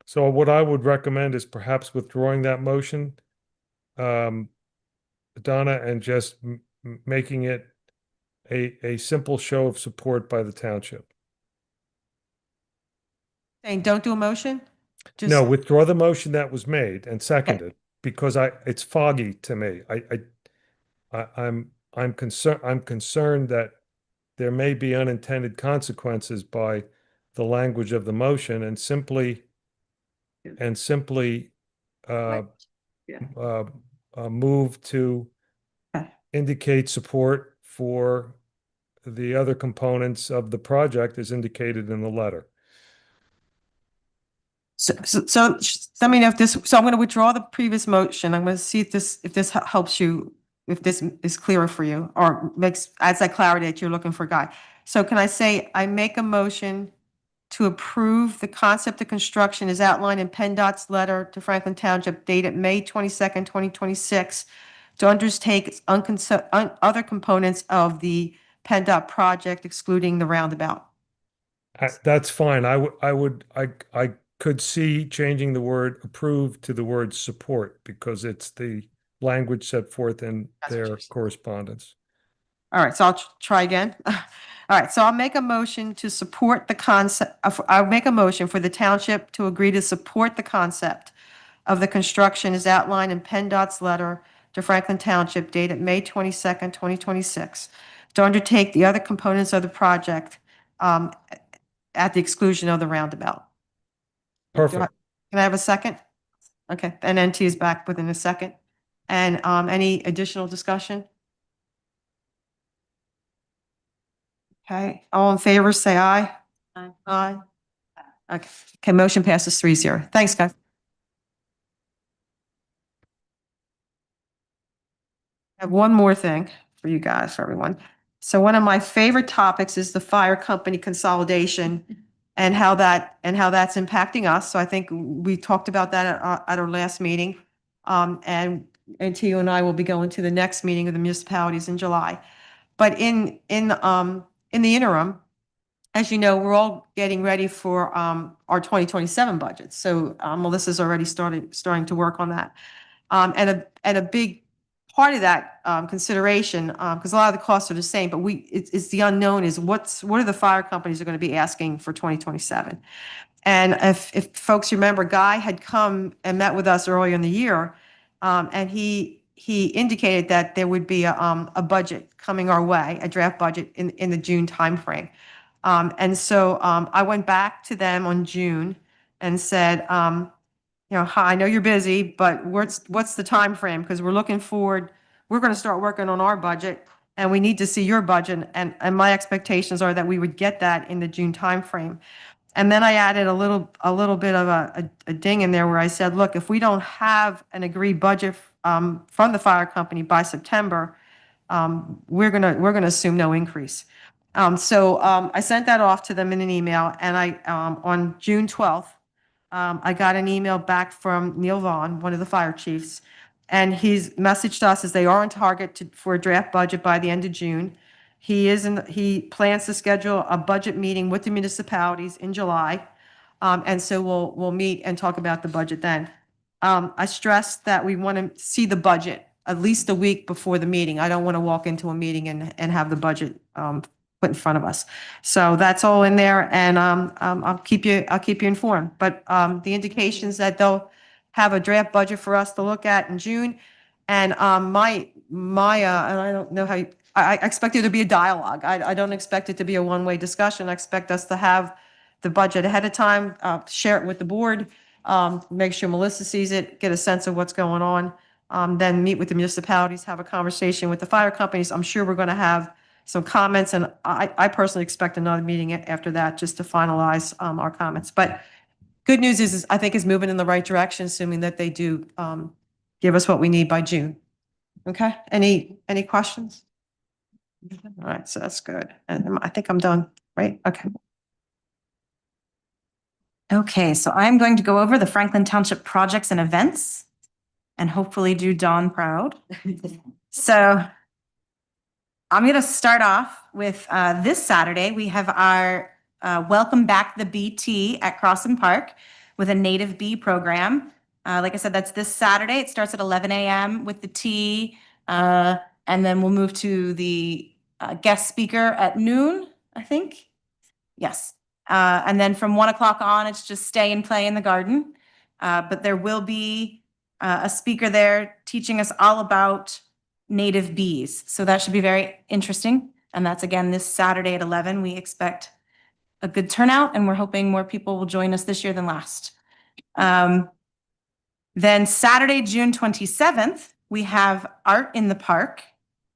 So what I would recommend is perhaps withdrawing that motion, Donna, and just making it a simple show of support by the township. saying don't do a motion? Just No, withdraw the motion that was made and seconded, because it's foggy to me. I'm concerned that there may be unintended consequences by the language of the motion, and simply uh, move to Okay. indicate support for the other components of the project as indicated in the letter. So let me know if this, so I'm going to withdraw the previous motion. I'm going to see if this helps you, if this is clearer for you, or adds that clarity that you're looking for, Guy. So can I say, I make a motion to approve the concept of construction as outlined in PennDOT's letter to Franklin Township dated May 22nd, 2026, to undertake other components of the PennDOT project excluding the roundabout. That's fine. I could see changing the word approve to the word support, because it's the language set forth in That's what their you're saying. correspondence. All right, so I'll try again. All right, so I'll make a motion to support the concept, I'll make a motion for the township to agree to support the concept of the construction as outlined in PennDOT's letter to Franklin Township dated May 22nd, 2026, to undertake the other components of the project at the exclusion of the roundabout. Perfect. Can I have a second? Okay, and NT is back within a second. And any additional discussion? Okay, all in favor, say aye. Aye. Aye. Okay, motion passes 3-0. Thanks, guys. I have one more thing for you guys, for everyone. So one of my favorite topics is the fire company consolidation and how that's impacting us. So I think we talked about that at our last meeting. And you and I will be going to the next meeting of the municipalities in July. But in the interim, as you know, we're all getting ready for our 2027 budget. So Melissa's already starting to work on that. And a big part of that consideration, because a lot of the costs are the same, but it's the unknown is what are the fire companies are going to be asking for 2027. And if folks remember, Guy had come and met with us earlier in the year, and he indicated that there would be a budget coming our way, a draft budget in the June timeframe. And so I went back to them on June and said, hi, I know you're busy, but what's the time frame? Because we're looking forward, we're going to start working on our budget, and we need to see your budget. And my expectations are that we would get that in the June timeframe. And then I added a little bit of a ding in there where I said, look, if we don't have an agreed budget from the fire company by September, we're gonna assume no increase. So I sent that off to them in an email, and on June 12th, I got an email back from Neil Vaughn, one of the fire chiefs, and he's messaged us as they are on target for a draft budget by the end of June. He plans to schedule a budget meeting with the municipalities in July. And so we'll meet and talk about the budget then. I stressed that we want to see the budget at least a week before the meeting. I don't want to walk into a meeting and have the budget put in front of us. So that's all in there, and I'll keep you informed. But the indications that they'll have a draft budget for us to look at in June, and and I don't know how I expect it to be a dialogue. I don't expect it to be a one-way discussion. I expect us to have the budget ahead of time, share it with the board, make sure Melissa sees it, get a sense of what's going on, then meet with the municipalities, have a conversation with the fire companies. I'm sure we're going to have some comments, and I personally expect another meeting after that just to finalize our comments. But good news is I think is moving in the right direction, assuming that they do give us what we need by June. Okay, any questions? All right, so that's good. And I think I'm done, right? Okay. Okay, so I'm going to go over the Franklin Township projects and events and hopefully do Dawn proud. So I'm going to start off with this Saturday. We have our Welcome Back the BT at Crossan Park with a native bee program. Like I said, that's this Saturday. It starts at 11 a.m. with the tea, and then we'll move to the guest speaker at noon, I think. Yes. And then from 1 o'clock on, it's just stay and play in the garden. But there will be a speaker there teaching us all about native bees. So that should be very interesting. And that's again this Saturday at 11. We expect a good turnout, and we're hoping more people will join us this year than last. Then Saturday, June 27th, we have Art in the Park.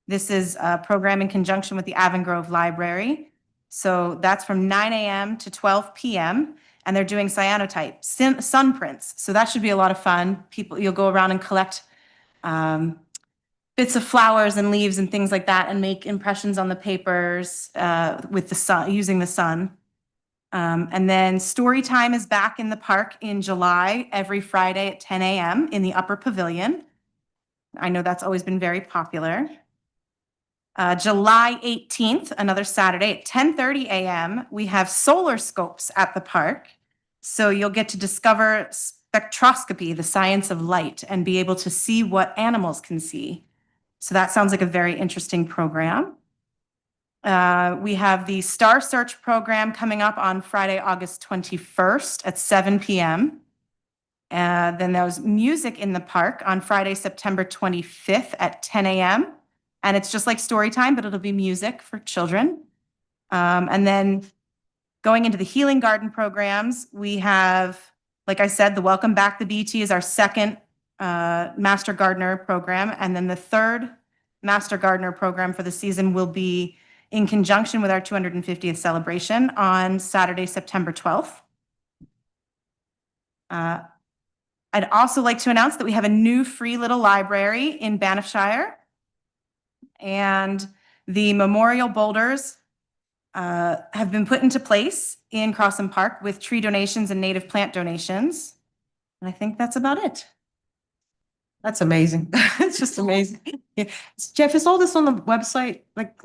This is a program in conjunction with the Avon Grove Library. So that's from 9 a.m. to 12 p.m. and they're doing cyanotype sun prints. So that should be a lot of fun. You'll go around and collect bits of flowers and leaves and things like that and make impressions on the papers with the sun, using the sun. And then story time is back in the park in July, every Friday at 10 a.m. in the upper pavilion. I know that's always been very popular. July 18th, another Saturday at 10:30 a.m., we have solar scopes at the park. So you'll get to discover spectroscopy, the science of light, and be able to see what animals can see. So that sounds like a very interesting program. We have the Star Search program coming up on Friday, August 21st at 7 p.m. Then there's music in the park on Friday, September 25th at 10 a.m. And it's just like story time, but it'll be music for children. And then going into the Healing Garden programs, we have, like I said, the Welcome Back the BT is our second Master Gardener program. And then the third Master Gardener program for the season will be in conjunction with our 250th celebration on Saturday, September 12th. I'd also like to announce that we have a new free little library in Banffshire. And the memorial boulders have been put into place in Crossan Park with tree donations and native plant donations. And I think that's about it. That's amazing. It's just amazing. Yeah. Jeff, is all this on the website? Like,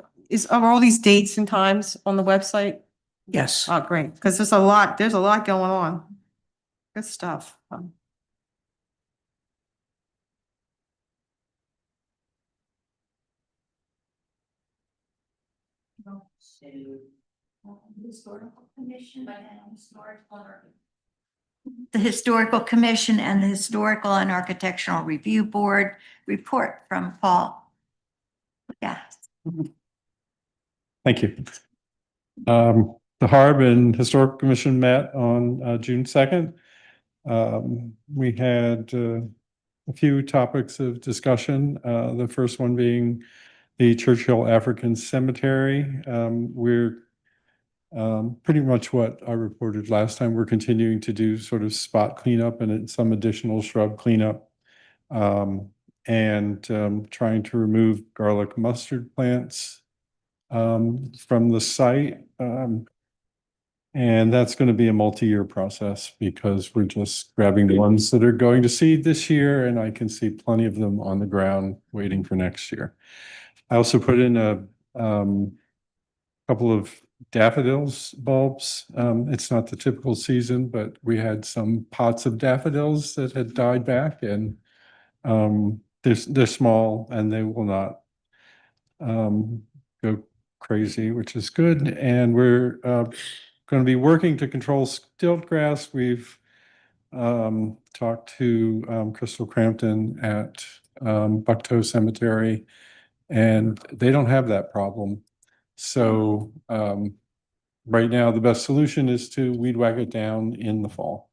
are all these dates and times on the website? Yes. Oh, great, because there's a lot going on. Good stuff. The Historical Commission and the Historical and Architectural Review Board report from Paul. Yeah. Thank you. The Harb and Historical Commission met on June 2nd. We had a few topics of discussion. The first one being the Churchill African Cemetery. We're pretty much what I reported last time. We're continuing to do sort of spot cleanup and some additional shrub cleanup. And trying to remove garlic mustard plants from the site. And that's going to be a multi-year process because we're just grabbing the ones that are going to seed this year, and I can see plenty of them on the ground waiting for next year. I also put in a couple of daffodils bulbs. It's not the typical season, but we had some pots of daffodils that had died back, and they're small and they will not go crazy, which is good. And we're going to be working to control stilt grass. We've talked to Crystal Crampton at Bucktoe Cemetery, and they don't have that problem. So right now, the best solution is to weed whack it down in the fall.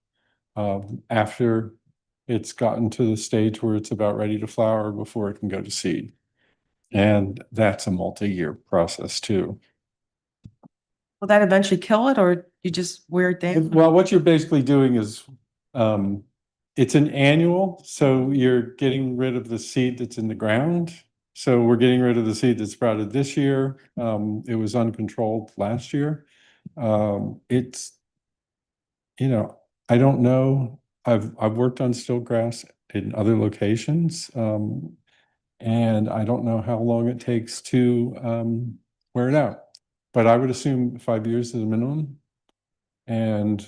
After it's gotten to the stage where it's about ready to flower before it can go to seed. And that's a multi-year process too. Will that eventually kill it, or you just wear it down? Well, what you're basically doing is, it's an annual, so you're getting rid of the seed that's in the ground. So we're getting rid of the seed that sprouted this year. It was uncontrolled last year. It's, I don't know. I've worked on stilt grass in other locations. And I don't know how long it takes to wear it out. But I would assume 5 years is a minimum. And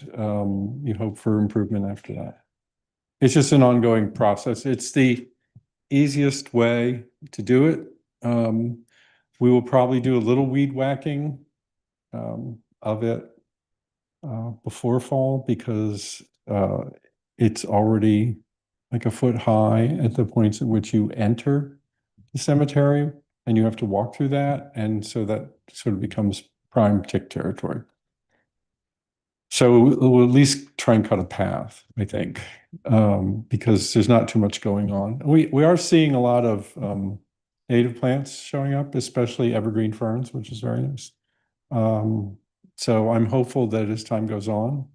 you hope for improvement after that. It's just an ongoing process. It's the easiest way to do it. We will probably do a little weed whacking of it before fall, because it's already like a foot high at the points at which you enter the cemetery, and you have to walk through that. And so that sort of becomes prime tick territory. So we'll at least try and cut a path, I think, because there's not too much going on. We are seeing a lot of native plants showing up, especially evergreen ferns, which is very nice. So I'm hopeful that as time goes on,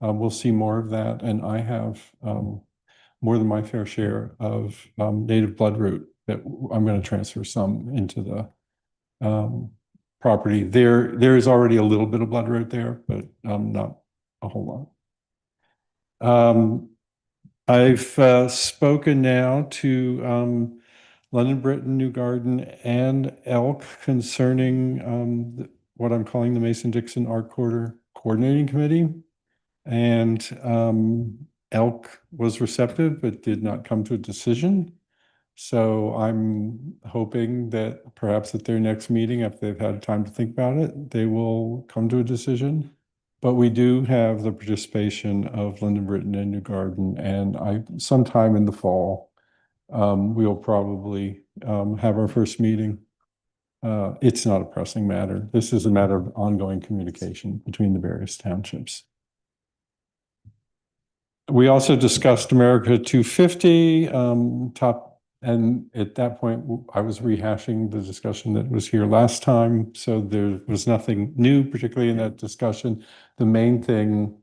we'll see more of that. And I have more than my fair share of native bloodroot that I'm going to transfer some into the property. There is already a little bit of bloodroot there, but not a whole lot. I've spoken now to London, Britain, New Garden, and Elk concerning what I'm calling the Mason-Dixon Art Quarter Coordinating Committee. And Elk was receptive, but did not come to a decision. So I'm hoping that perhaps at their next meeting, if they've had time to think about it, they will come to a decision. But we do have the participation of London, Britain, and New Garden, and sometime in the fall, we will probably have our first meeting. It's not a pressing matter. This is a matter of ongoing communication between the various townships. We also discussed America 250 and at that point, I was rehashing the discussion that was here last time. So there was nothing new, particularly in that discussion. The main thing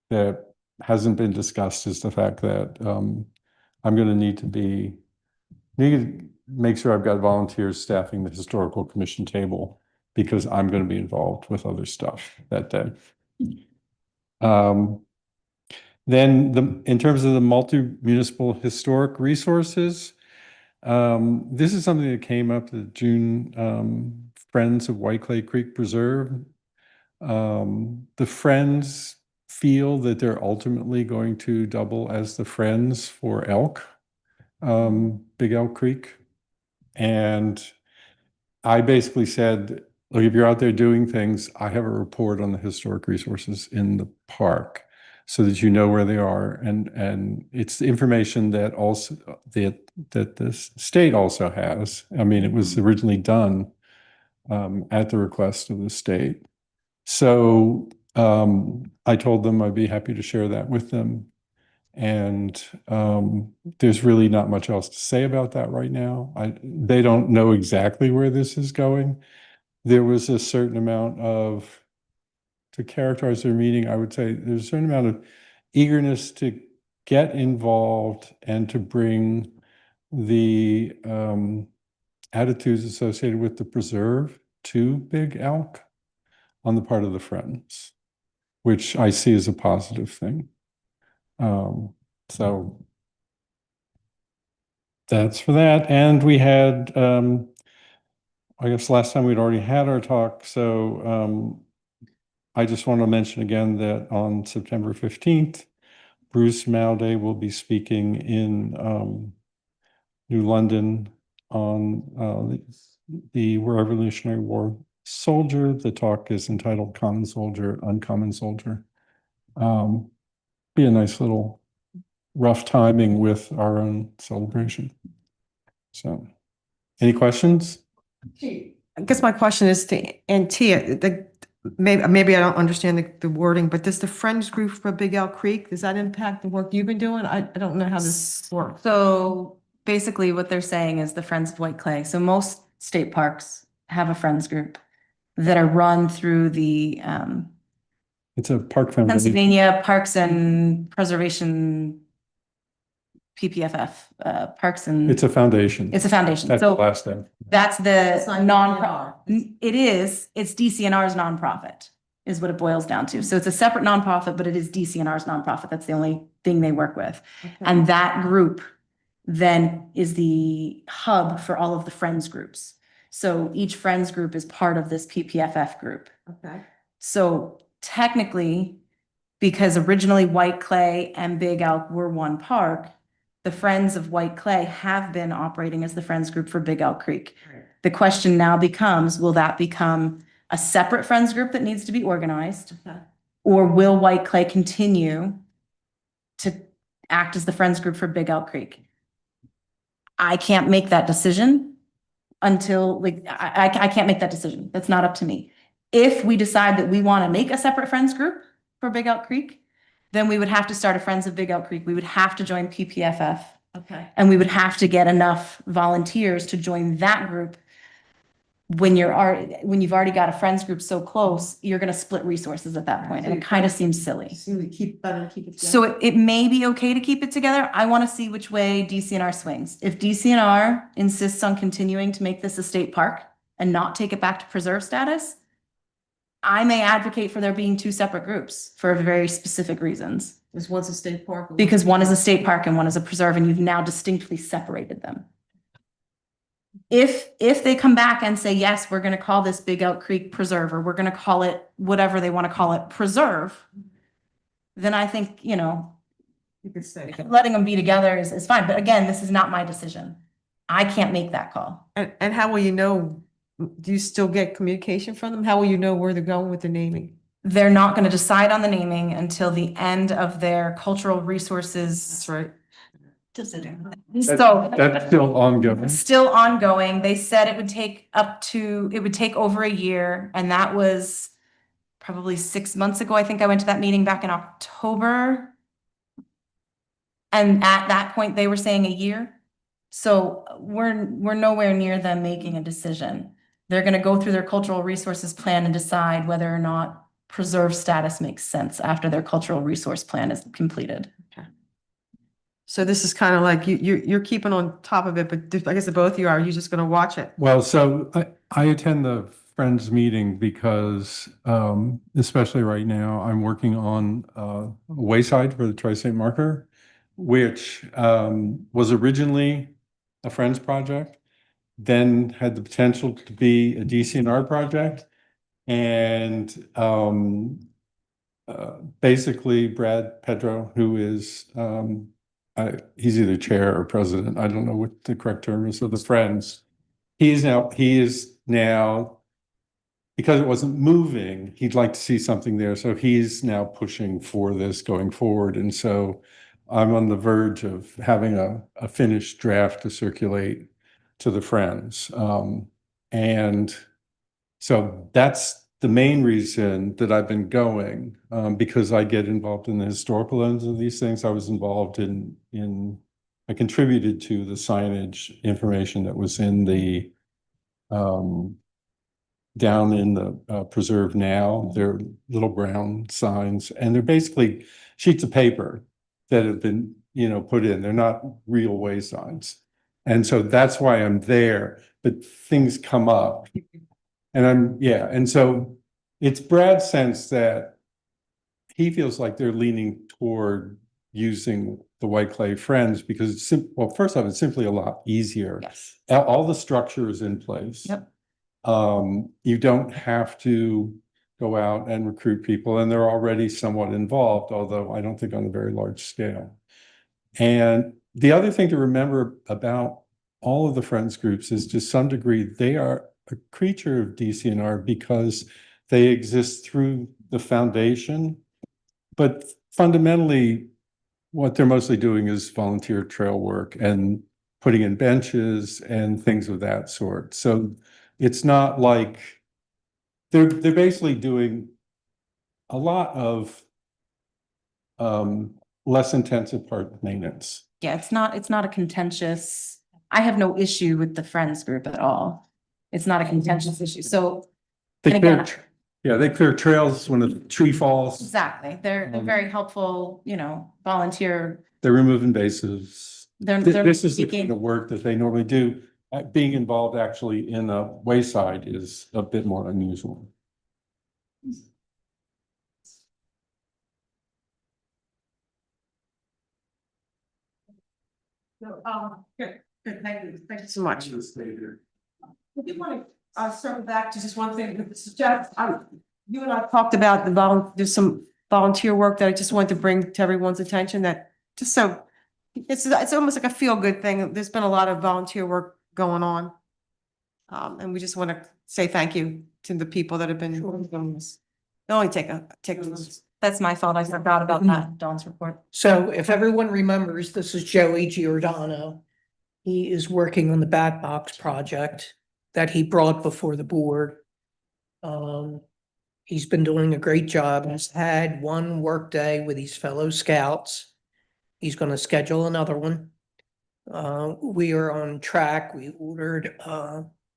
that hasn't been discussed is the fact that I'm going to need to make sure I've got volunteers staffing the historical commission table, because I'm going to be involved with other stuff that day. Then in terms of the multi-municipal historic resources, this is something that came up at the June Friends of White Clay Creek Preserve. The Friends feel that they're ultimately going to double as the Friends for Elk, Big Elk Creek. And I basically said, look, if you're out there doing things, I have a report on the historic resources in the park, so that you know where they are. And it's information that also that the state also has. I mean, it was originally done at the request of the state. So I told them I'd be happy to share that with them. And there's really not much else to say about that right now. They don't know exactly where this is going. There was a certain amount of, to characterize their meeting, I would say there's a certain amount of eagerness to get involved and to bring the attitudes associated with the preserve to Big Elk on the part of the Friends, which I see as a positive thing. So that's for that. And we had, I guess last time we'd already had our talk. So I just want to mention again that on September 15th, Bruce Mauday will be speaking in New London on the Revolutionary War soldier. The talk is entitled Common Soldier, Uncommon Soldier. Be a nice little rough timing with our own celebration. So, any questions? I guess my question is to Antia, maybe I don't understand the wording, but does the Friends Group for Big Elk Creek, does that impact the work you've been doing? I don't know how this works. So basically what they're saying is the Friends of White Clay. So most state parks have a friends group that are run through the It's a park foundation. Pennsylvania Parks and Preservation PPFF, Parks and. It's a foundation. It's a foundation. That's the So last name. that's the not non-profit. It is, it's DCNR's nonprofit is what it boils down to. So it's a separate nonprofit, but it is DCNR's nonprofit. That's the only thing they work with. And that group then is the hub for all of the friends groups. So each friends group is part of this PPFF group. Okay. So technically, because originally White Clay and Big Elk were one park, the Friends of White Clay have been operating as the Friends Group for Big Elk Creek. The question now becomes, will that become a separate Friends Group that needs to be organized? Okay. Or will White Clay continue to act as the Friends Group for Big Elk Creek? I can't make that decision until, like, I can't make that decision. That's not up to me. If we decide that we want to make a separate Friends Group for Big Elk Creek, then we would have to start a Friends of Big Elk Creek. We would have to join PPFF. Okay. And we would have to get enough volunteers to join that group. When you've already got a friends group so close, you're gonna split resources at that point, and it kind of seems silly. So we keep it together. So it may be okay to keep it together. I want to see which way DCNR swings. If DCNR insists on continuing to make this a state park and not take it back to preserve status, I may advocate for there being two separate groups for very specific reasons. Because one's a state park. Because one is a state park and one is a preserve, and you've now distinctly separated them. If they come back and say, yes, we're gonna call this Big Elk Creek Preserve, or we're gonna call it whatever they want to call it, Preserve, then I think, You could say. letting them be together is fine. But again, this is not my decision. I can't make that call. And how will you know? Do you still get communication from them? How will you know where they're going with the naming? They're not gonna decide on the naming until the end of their cultural resources. That's right. Does it? So. That's still ongoing. Still ongoing. They said it would take over a year, and that was probably 6 months ago. I think I went to that meeting back in October. And at that point, they were saying a year. So we're nowhere near them making a decision. They're gonna go through their cultural resources plan and decide whether or not preserve status makes sense after their cultural resource plan is completed. So this is kind of like you're keeping on top of it, but I guess the both of you are just going to watch it. Well, so I attend the Friends meeting because, especially right now, I'm working on Wayside for the Tri-State Marker, which was originally a Friends project, then had the potential to be a DCNR project. And basically Brad Pedro, who is he's either chair or president. I don't know what the correct term is of the Friends. He is now, because it wasn't moving, he'd like to see something there. So he's now pushing for this going forward. And so I'm on the verge of having a finished draft to circulate to the Friends. And so that's the main reason that I've been going, because I get involved in the historical ends of these things. I was involved I contributed to the signage information that was in the, down in the Preserve Now. They're little brown signs, and they're basically sheets of paper that have been, put in. They're not real way signs. And so that's why I'm there, but things come up. And so it's Brad's sense that he feels like they're leaning toward using the White Clay Friends because first off, it's simply a lot easier. Yes. All the structure is in place. Yep. You don't have to go out and recruit people, and they're already somewhat involved, although I don't think on a very large scale. And the other thing to remember about all of the Friends groups is, to some degree, they are a creature of DCNR because they exist through the foundation. But fundamentally, what they're mostly doing is volunteer trail work and putting in benches and things of that sort. So it's not like they're basically doing a lot of less intensive part maintenance. Yeah, it's not a contentious, I have no issue with the Friends group at all. It's not a contentious issue. So, They and clear, again, yeah, they clear trails when a tree falls. exactly. They're very helpful, volunteer. They remove invasives. They're This is the seeking- kind of work that they normally do. Being involved actually in a wayside is a bit more unusual. Good, thank you so much. I do want to circle back to just one thing. This is Jeff. You and I talked about there's some volunteer work that I just wanted to bring to everyone's attention that just so it's almost like a feel good thing. There's been a lot of volunteer work going on. And we just want to say thank you to the people that have been doing this. Only take That's my fault. I forgot about that, in Dawn's report. So if everyone remembers, this is Joey Giordano. He is working on the Bat Box project that he brought before the board. He's been doing a great job. He's had one work day with his fellow scouts. He's going to schedule another one. We are on track. We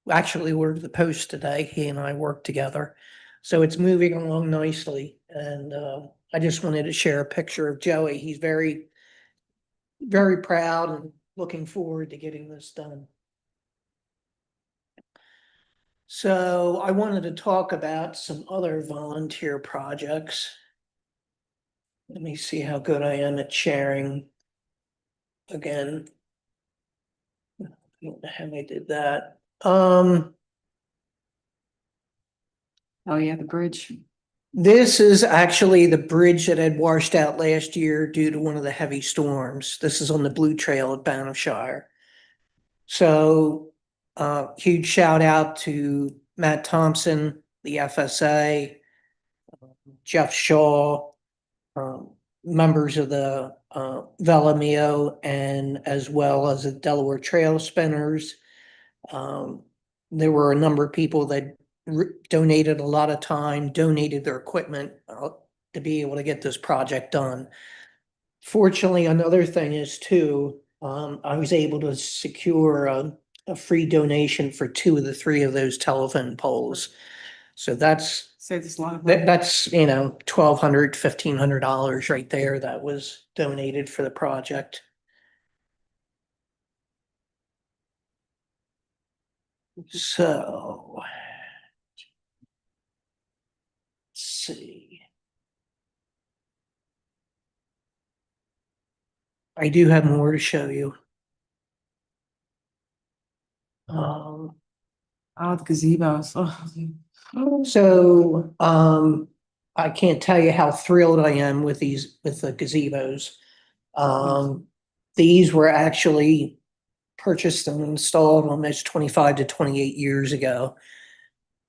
actually ordered the post today. He and I worked together. So it's moving along nicely. And I just wanted to share a picture of Joey. He's very, very proud and looking forward to getting this done. So I wanted to talk about some other volunteer projects. Let me see how good I am at sharing again. I don't know how I did that. Oh, yeah, the bridge. This is actually the bridge that had washed out last year due to one of the heavy storms. This is on the Blue Trail at Banffshire. So, huge shout out to Matt Thompson, the FSA, Jeff Shaw, members of the Velamio, and as well as the Delaware Trail Spinners. There were a number of people that donated a lot of time, donated their equipment to be able to get this project done. Fortunately, another thing is too, I was able to secure a free donation for 2 of the 3 of those telephone poles. So that's Saves us a lot of money. that's $1,200, $1,500 right there that was donated for the project. So let's see. I do have more to show you. Oh, the gazebos. Oh. So, I can't tell you how thrilled I am with the gazebos. These were actually purchased and installed almost 25 to 28 years ago.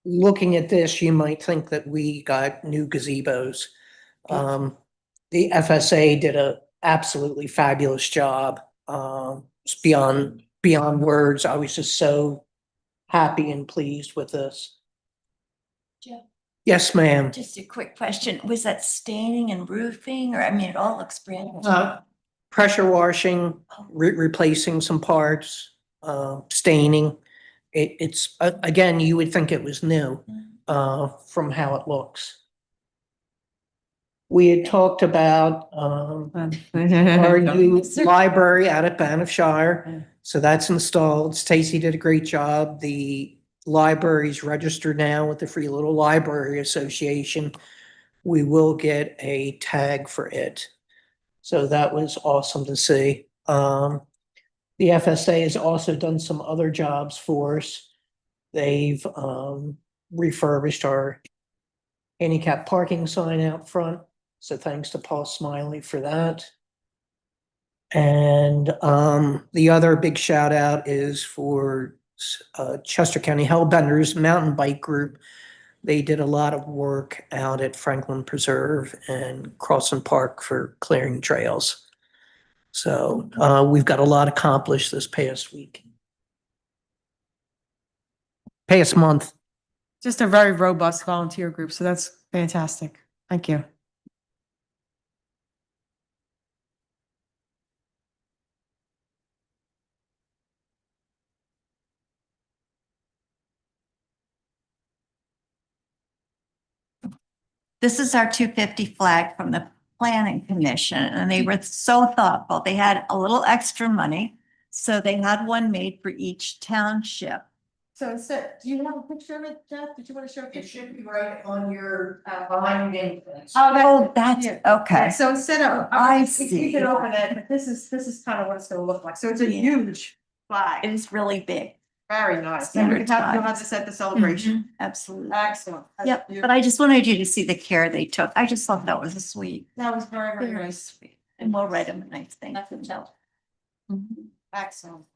Looking at this, you might think that we got new gazebos. The FSA did a absolutely fabulous job. It's beyond words. I was just so happy and pleased with this. Jeff? Yes, ma'am. Just a quick question. Was that staining and roofing, or I mean, it all looks brand new. Pressure washing, replacing some parts, staining. It's again, you would think it was new, from how it looks. We had talked about, our new library out at Banffshire. So that's installed. Stacy did a great job. The library's registered now with the Free Little Library Association. We will get a tag for it. So that was awesome to see. The FSA has also done some other jobs for us. They've refurbished our handicap parking sign out front. So thanks to Paul Smiley for that. And the other big shout out is for Chester County Hellbenders Mountain Bike Group. They did a lot of work out at Franklin Preserve and Crossan Park for clearing trails. So we've got a lot accomplished this past week. Past month. Just a very robust volunteer group, so that's fantastic. Thank you. This is our 250 flag from the Planning Commission, and they were so thoughtful. They had a little extra money, so they had one made for each township. So instead, do you have a picture of it, Jeff? Did you want to show a picture? should be right on your, behind your name. Oh, that's, Yeah. okay. So instead of, I you see. can open it, but this is kind of what it's gonna look like. So it's a Yeah. huge It flag. is really big. Very nice. Standard And you'll have size. to set the celebration. Mhm, absolutely. Excellent. That's Yep, beautiful. but I just wanted you to see the care they took. I just thought that was sweet. That was very, very Very nice. sweet. And we'll write them a nice thing. That's what Jeff- Mhm. Excellent.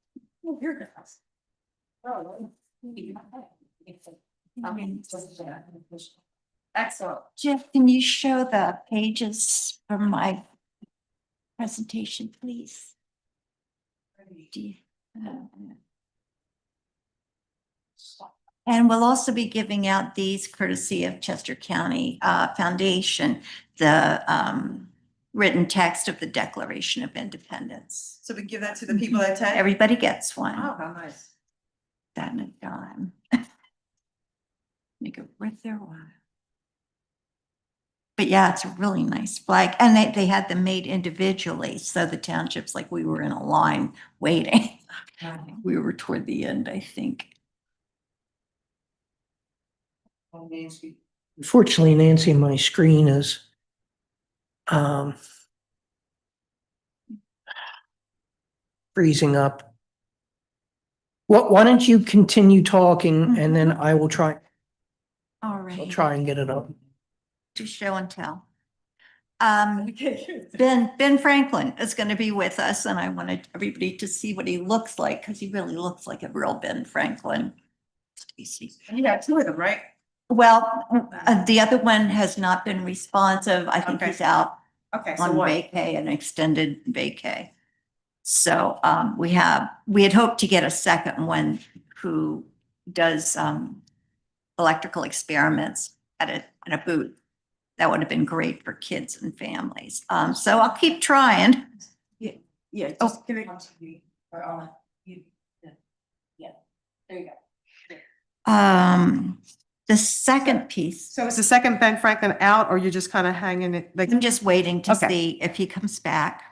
Oh, you're good. Oh, excellent. Jeff, can you show the pages from my presentation, please? Do you- And we'll also be giving out these courtesy of Chester County Foundation, the written text of the Declaration of Independence. So we give that to the people that attend? Everybody gets one. Oh, how nice. That and a dime. Make it worth their while. But yeah, it's a really nice flag. And they had them made individually. So the townships, like we were in a line waiting. We were toward the end, I think. Unfortunately, Nancy, my screen is freezing up. Why don't you continue talking and then I will try, All I'll right. try and get it up. To show and tell. Ben Franklin is going to be with us, and I wanted everybody to see what he looks like because he really looks like a real Ben Franklin. Stacy. You got two of them, right? Well, the other one has not been responsive. I think Okay. he's out Okay, so on what? vacay, an extended vacay. So we had hoped to get a second one who does electrical experiments at a booth. That would have been great for kids and families. So I'll keep trying. Yeah, Oh. just give it on TV or on you. Yeah, there you go. The second piece, So is the second Ben Franklin out or you're just kind of hanging it like? I'm just waiting to Okay. see if he comes back.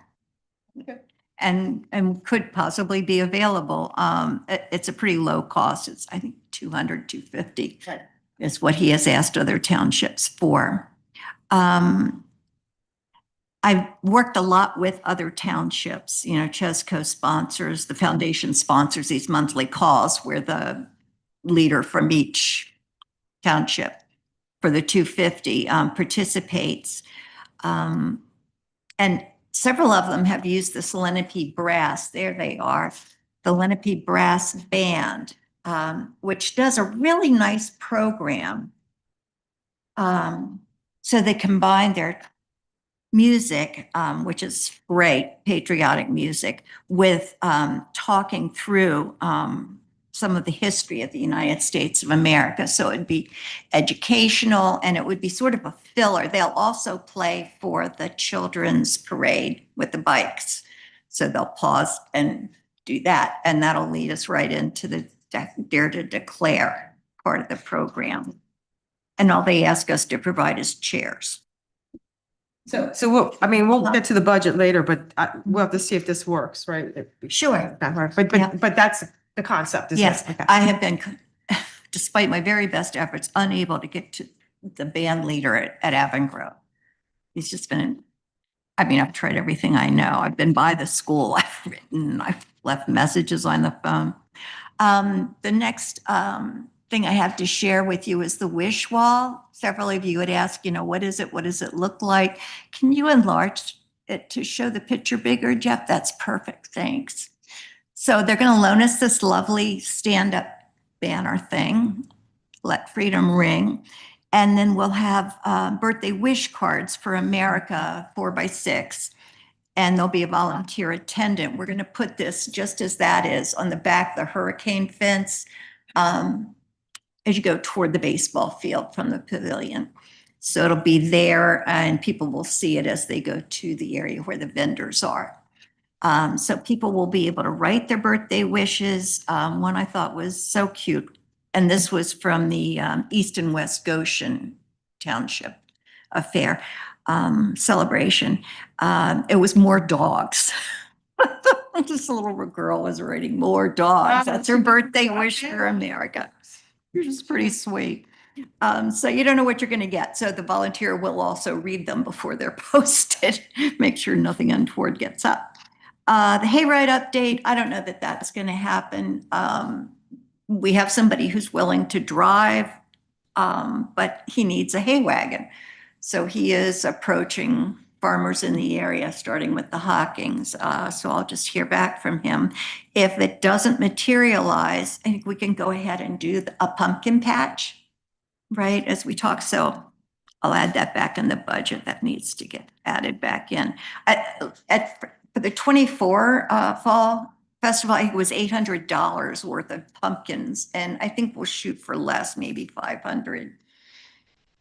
Okay. And could possibly be available. It's a pretty low cost. It's, I think, 200, 250 Right. is what he has asked other townships for. I've worked a lot with other townships, you know, Chesco sponsors, the foundation sponsors these monthly calls where the leader from each township for the 250 participates. And several of them have used the Lenape Brass. There they are, the Lenape Brass Band, which does a really nice program. So they combine their music, which is great, patriotic music, with talking through some of the history of the United States of America. So it'd be educational and it would be sort of a filler. They'll also play for the children's parade with the bikes. So they'll pause and do that. And that'll lead us right into the Dare to Declare part of the program. And all they ask us to provide is chairs. So we'll get to the budget later, but we'll have to see if this works, right? Sure. Yeah. But that's the concept, is Yes, this? Okay. I have been, despite my very best efforts, unable to get to the band leader at Avongrove. He's just been, I've tried everything I know. I've been by the school, I've written, I've left messages on the phone. The next thing I have to share with you is the wish wall. Several of you had asked, what is it? What does it look like? Can you enlarge it to show the picture bigger, Jeff? That's perfect, thanks. So they're going to loan us this lovely stand-up banner thing, Let Freedom Ring. And then we'll have birthday wish cards for America 4x6. And there'll be a volunteer attendant. We're going to put this just as that is on the back of the hurricane fence as you go toward the baseball field from the pavilion. So it'll be there and people will see it as they go to the area where the vendors are. So people will be able to write their birthday wishes. One I thought was so cute. And this was from the East and West Goshen Township Affair celebration. It was more dogs. This little girl was writing more dogs. That's her birthday wish for America. Which is pretty sweet. So you don't know what you're going to get. So the volunteer will also read them before they're posted. Make sure nothing untoward gets up. The hayride update, I don't know that that's going to happen. We have somebody who's willing to drive, but he needs a hay wagon. So he is approaching farmers in the area, starting with the Hawkings. So I'll just hear back from him. If it doesn't materialize, I think we can go ahead and do a pumpkin patch, right, as we talk. So I'll add that back in the budget. That needs to get added back in. For the 24 Fall Festival, I think it was $800 worth of pumpkins. And I think we'll shoot for less, maybe 500.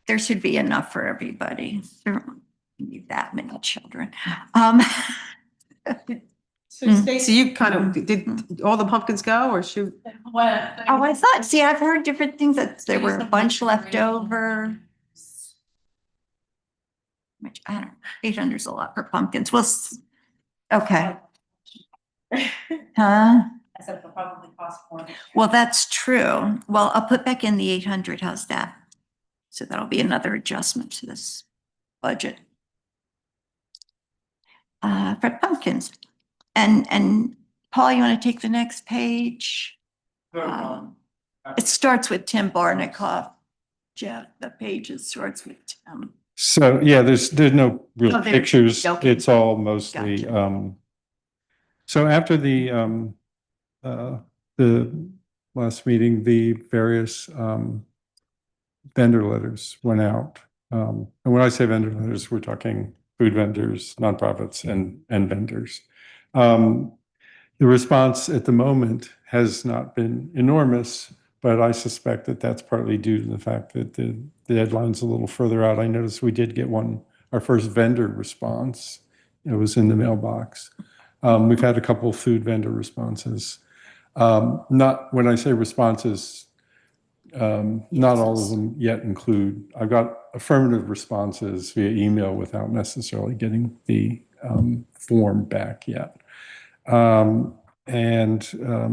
There should be enough for everybody. There don't need that many children. So Stacy, you kind of, did all the pumpkins go or shoot? Oh, I thought, see, I've heard different things that there were a bunch left over. Which, I don't know, 800 is a lot for pumpkins. Well, okay. Huh? I said it'll probably cost more. Well, that's true. Well, I'll put back in the 800. How's that? So that'll be another adjustment to this budget. For pumpkins. And Paul, you want to take the next page? It starts with Tim Barnikoff. Jeff, the page starts with Tim. So, yeah, there's no real Oh, there- pictures. okay. It's all mostly, Gotcha. so after the last meeting, the various, vendor letters went out. And when I say vendor letters, we're talking food vendors, nonprofits and vendors. The response at the moment has not been enormous, but I suspect that that's partly due to the fact that the deadline's a little further out. I noticed we did get our first vendor response. It was in the mailbox. We've had a couple of food vendor responses. Not, when I say responses, not all of them yet include, I've got affirmative responses via email without necessarily getting the form back yet. And a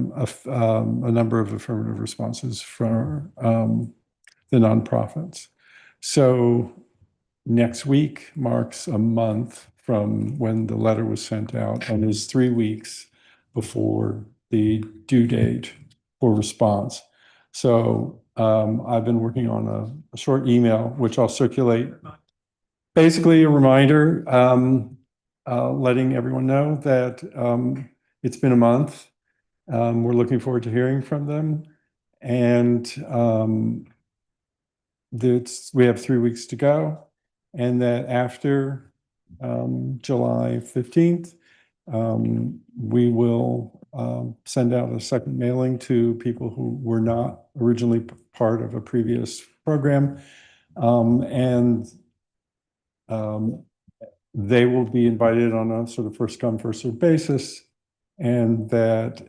number of affirmative responses from the nonprofits. So next week marks a month from when the letter was sent out and is 3 weeks before the due date for response. So I've been working on a short email, which I'll circulate. Basically a reminder, letting everyone know that it's been a month. We're looking forward to hearing from them. And we have 3 weeks to go. And that after July 15th, we will send out a second mailing to people who were not originally part of a previous program. They will be invited on a sort of first come, first served basis. And that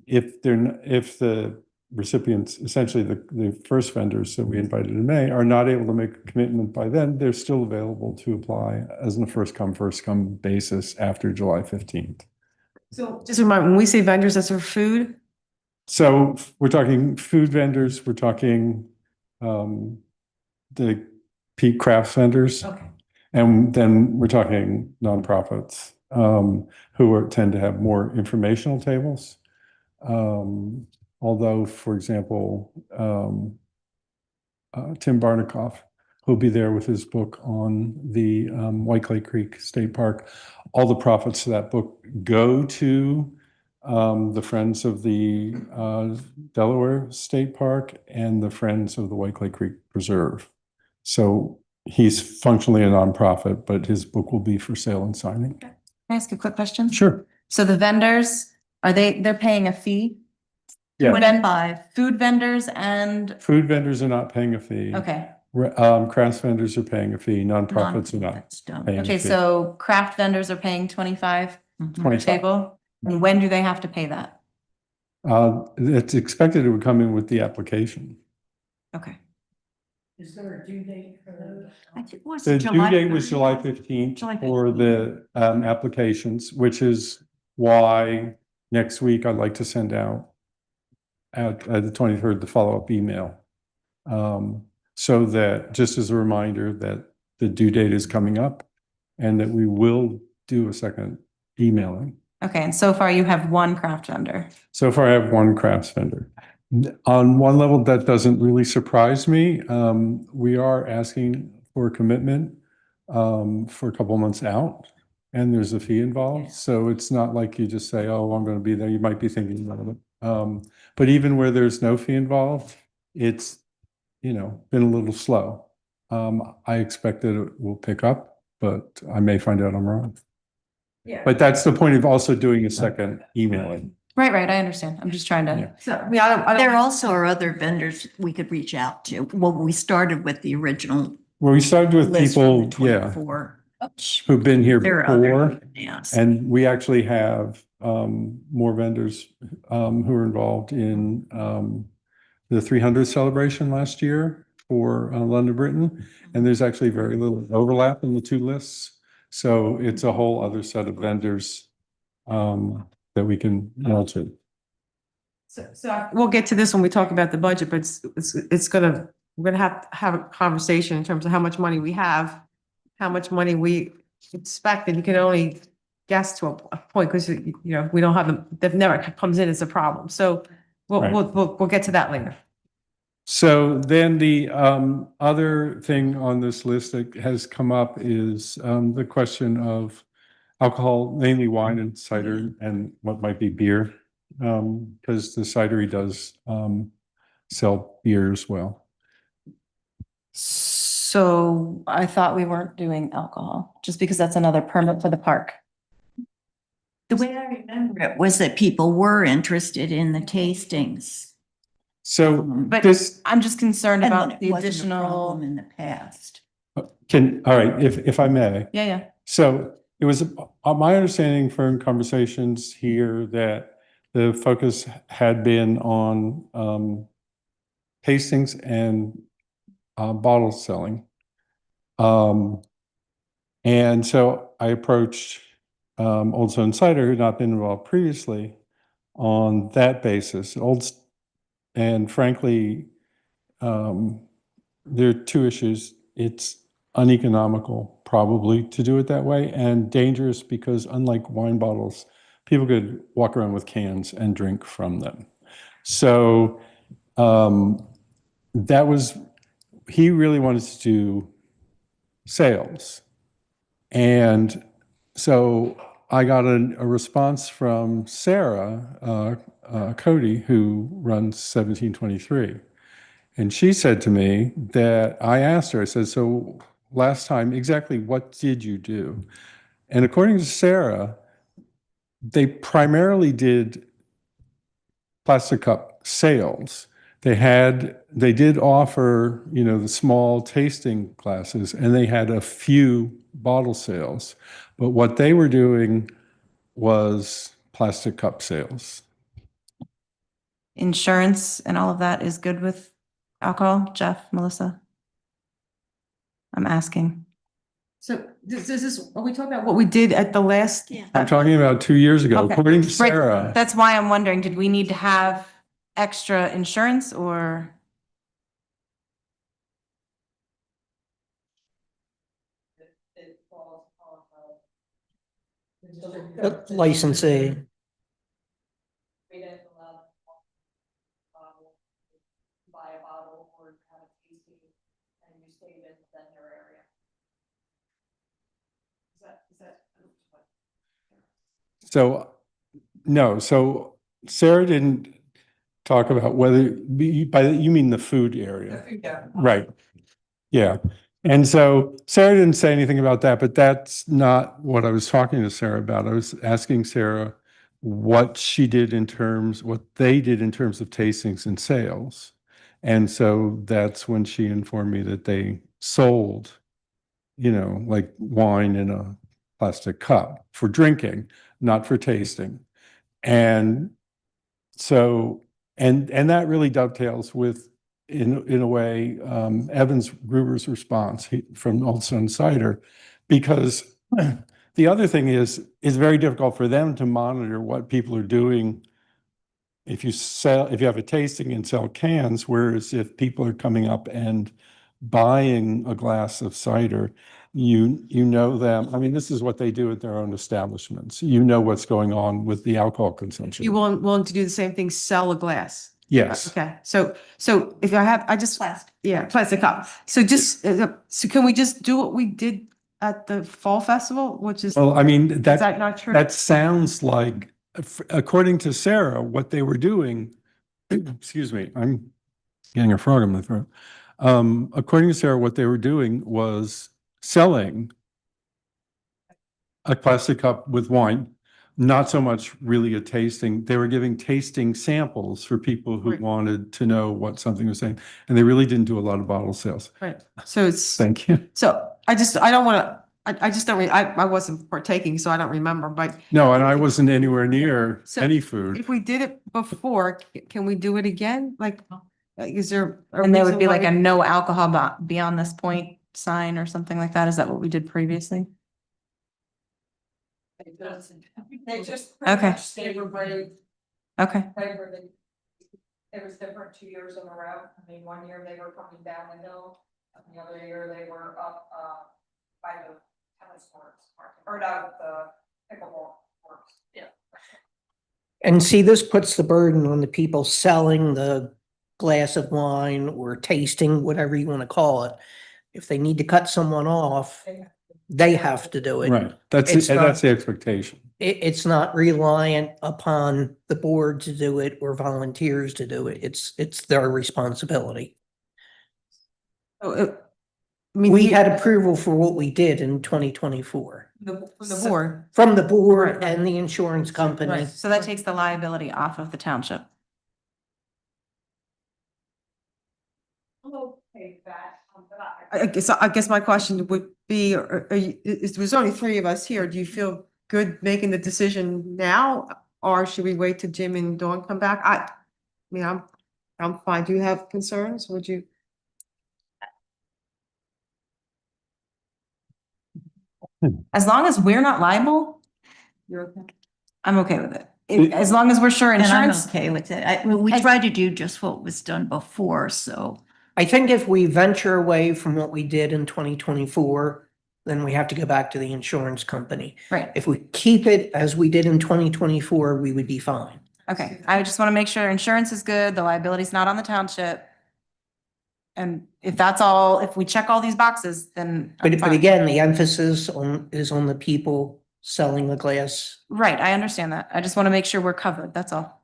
if the recipients, essentially the first vendors that we invited in May, are not able to make a commitment by then, they're still available to apply as a first come basis after July 15th. So just remind, when we say vendors, that's for food? So we're talking food vendors, we're talking the peak crafts vendors. Okay. And then we're talking nonprofits who tend to have more informational tables. Although, for example, Tim Barnikoff, who'll be there with his book on the White Clay Creek State Park. All the profits of that book go to the Friends of the Delaware State Park, and the Friends of the White Clay Creek Preserve. So he's functionally a nonprofit, but his book will be for sale and signing. Can I ask a quick question? Sure. So the vendors, they're paying a fee? Yeah. 25. Food vendors and, Food vendors are not paying a fee. okay. Crafts vendors are paying a fee. Nonprofits are not Nonprofits don't. paying a Okay, fee. so craft vendors are paying 25 Mhm. per 25. table? And when do they have to pay that? It's expected it would come in with the application. Okay. Is there a due date for those? I think it was The due July date was 30th. July 15th July for the applications, which is why next week I'd like to send out at the 23rd, the follow-up email. So that, just as a reminder that the due date is coming up and that we will do a second emailing. Okay, and so far you have one craft vendor. So far, I have one crafts vendor. On one level, that doesn't really surprise me. We are asking for a commitment for a couple of months out, and there's a fee involved. So it's not like you just say, "Oh, I'm going to be there." You might be thinking about it. But even where there's no fee involved, it's been a little slow. I expect that it will pick up, but I may find out I'm wrong. Yeah. But that's the point of also doing a second emailing. Right, I understand. I'm just trying to. Yeah. So, I mean, I don't. There also are other vendors we could reach out to. Well, we started with the original Well, we started with list from people, the yeah, 24. who've been here There are others before. we can ask. And we actually have more vendors who are involved in the 300th celebration last year for London, Britain. And there's actually very little overlap in the two lists. So it's a whole other set of vendors that we can mail to. So we'll get to this when we talk about the budget, but we're gonna have to have a conversation in terms of how much money we have, how much money we expect, and you can only guess to a point, because we don't have them, that never comes in as a problem. So Right. we'll get to that later. So then the other thing on this list that has come up is the question of alcohol, mainly wine and cider, and what might be beer, because the cidery does sell beer as well. So I thought we weren't doing alcohol, just because that's another permit for the park. The way I remember it was that people were interested in the tastings. So But this I'm just concerned And about that the it wasn't a additional. problem in the past. all right, if I may. Yeah. So it was my understanding from conversations here that the focus had been on tastings and bottle selling. And so I approached Old Stone Cider, who had not been involved previously, on that basis. And frankly, there are two issues. It's uneconomical, probably, to do it that way, and dangerous because, unlike wine bottles, people could walk around with cans and drink from them. So he really wanted to do sales. And so I got a response from Sarah Cody, who runs 1723. And she said to me that I asked her, I said, so last time, exactly what did you do? And according to Sarah, they primarily did plastic cup sales. They did offer, the small tasting glasses, and they had a few bottle sales. But what they were doing was plastic cup sales. Insurance and all of that is good with alcohol, Jeff, Melissa? I'm asking. So are we talking about what we did at the last? Yeah. I'm talking about 2 years ago. Okay. According to Right. Sarah, That's why I'm wondering, did we need to have extra insurance or? Licensing. Buy a bottle or have a tasting and you stay within your area. Is that? so No, so Sarah didn't talk about whether, by that you mean the food area. Right. Yeah. And so Sarah didn't say anything about that, but that's not what I was talking to Sarah about. I was asking Sarah what she did in terms, what they did in terms of tastings and sales. And so that's when she informed me that they sold, like wine in a plastic cup for drinking, not for tasting. And so, and that really dovetails with, in a way, Evans Gruber's response from Old Sun Cider, because the other thing is, it's very difficult for them to monitor what people are doing if you have a tasting and sell cans, whereas if people are coming up and buying a glass of cider, you know them. I mean, this is what they do at their own establishments. You know what's going on with the alcohol consumption. You willing to do the same thing, sell a glass? Yes. Okay, so if I just, Plastic. yeah, plastic cup. So just, so can we just do what we did at the Fall Festival, which is, Well, I mean, is that not true? that sounds like, according to Sarah, what they were doing, excuse me, I'm getting a frog in my throat. According to Sarah, what they were doing was selling a plastic cup with wine, not so much really a tasting. They were giving tasting samples for people who Right. wanted to know what something was saying. And they really didn't do a lot of bottle sales. Right, so it's, Thank you. so I don't want to, I just don't, I wasn't partaking, so I don't remember, but No, and I wasn't anywhere near So, any food. if we did it before, can we do it again? Like, is there? a And there would reason be why like a we- no alcohol beyond this point sign or something like that. Is that what we did previously? They just Okay. much stayed right. Okay. It was different 2 years in a row. I mean, one year they were coming down the hill, and the other year they were up, by the tennis courts, or not the pickleball courts. Yeah. And see, this puts the burden on the people selling the glass of wine or tasting, whatever you want to call it. If they need to cut someone off, they have to do it. Right. That's It's not- the expectation. It's not reliant upon the board to do it or volunteers to do it. It's their responsibility. Oh, I mean, We had approval for what we did in 2024 from the board. from the board Right, right. and the insurance company. Right. So that takes the liability off of the township. I guess my question would be, there's only three of us here. Do you feel good making the decision now? Or should we wait till Jim and Dawn come back? I mean, I'm fine. Do you have concerns? Would you? As long as we're not liable, You're okay? I'm okay with it. As long as we're sure And I'm insurance. okay with it. We tried to do just what was done before, so. I think if we venture away from what we did in 2024, then we have to go back to the insurance company. Right. If we keep it as we did in 2024, we would be fine. Okay. I just want to make sure insurance is good. The liability's not on the township. And if that's all, if we check all these boxes, then I'm But fine. again, the emphasis is on the people selling the glass. Right. I understand that. I just want to make sure we're covered. That's all.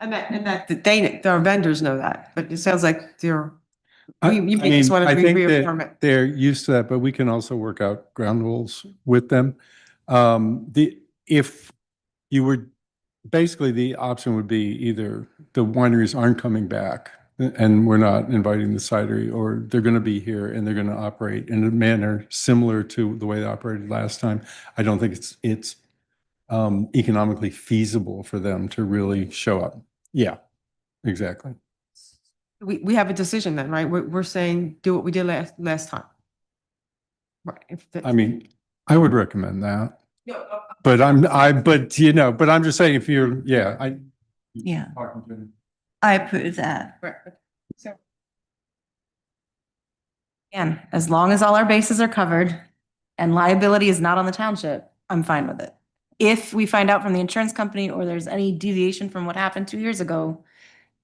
And that our vendors know that, but it sounds like they're, I you I just mean, want I to think reaffirm that it. they're used to that, but we can also work out ground rules with them. If you were, basically the option would be either the wineries aren't coming back and we're not inviting the cidery, or they're going to be here and they're going to operate in a manner similar to the way they operated last time. I don't think it's economically feasible for them to really show up. Yeah, exactly. We have a decision then, right? We're saying do what we did last time. Right. I mean, I would recommend that. But I'm just saying if you're, yeah. Yeah. I approve that. Right. So, Again, as long as all our bases are covered and liability is not on the township, I'm fine with it. If we find out from the insurance company or there's any deviation from what happened 2 years ago,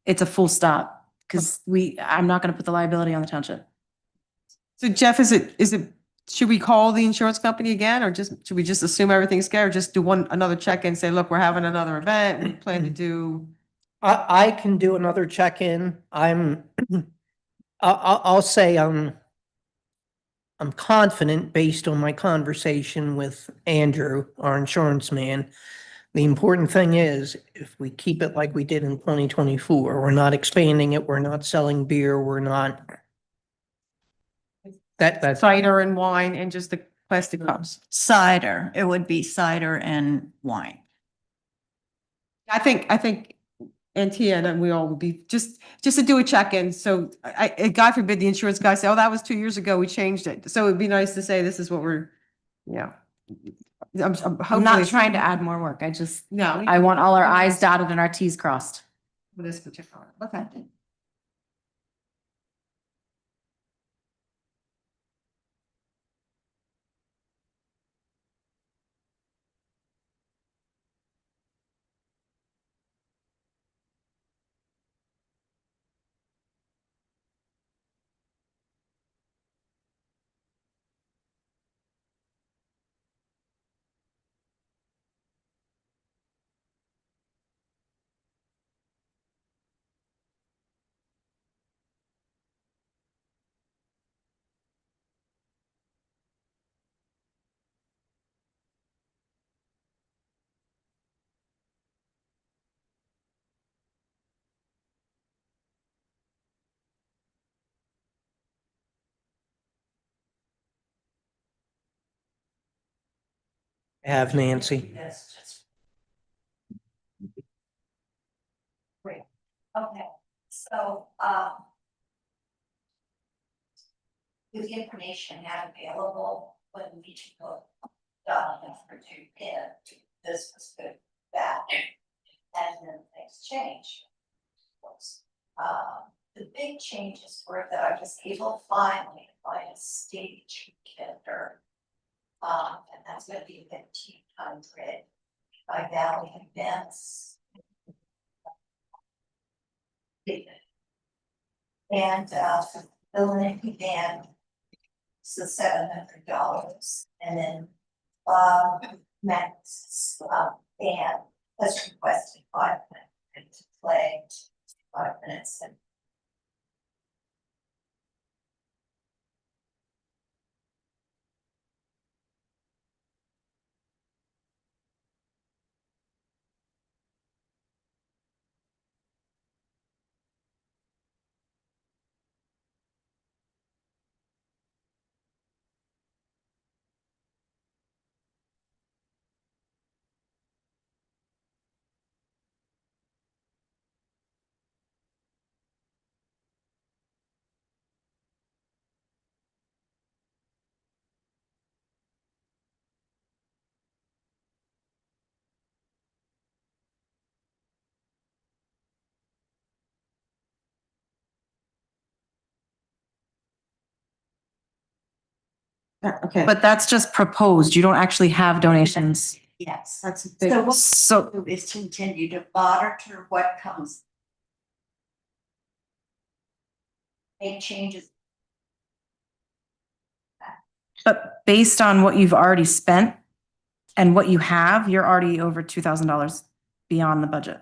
it's a full stop because I'm not going to put the liability on the township. so Jeff, is it should we call the insurance company again, or should we just assume everything's good, or just do another check and say, look, we're having another event, we plan to do. I can do another check-in. I'll say I'm confident based on my conversation with Andrew, our insurance man. The important thing is if we keep it like we did in 2024, we're not expanding it, we're not selling beer, we're not. That's Cider and wine and just the plastic cups. Cider, it would be cider and wine. I think Antia and we all would be just to do a check-in. So God forbid the insurance guy say, oh, that was 2 years ago, we changed it. So it'd be nice to say, this is what we're, yeah. I'm hopefully not trying to add more work. I just, No. I want all our i's dotted and our t's crossed. For this particular, okay. have Nancy. Great. Okay, so, with the information had available when we took document for 210, this was good, bad, and then things changed. The big changes were that I was able finally to find a stage kinder. And that's gonna be 1,500 by Valley Events. And the Lincoln band is $700, and then Max band has requested 5 minutes to play 5 minutes. And Okay. But that's just proposed. You don't actually have donations. yes, That's a big. so what So we'll do is continue to monitor what comes. Make changes. but based on what you've already spent and what you have, you're already over $2,000 beyond the budget.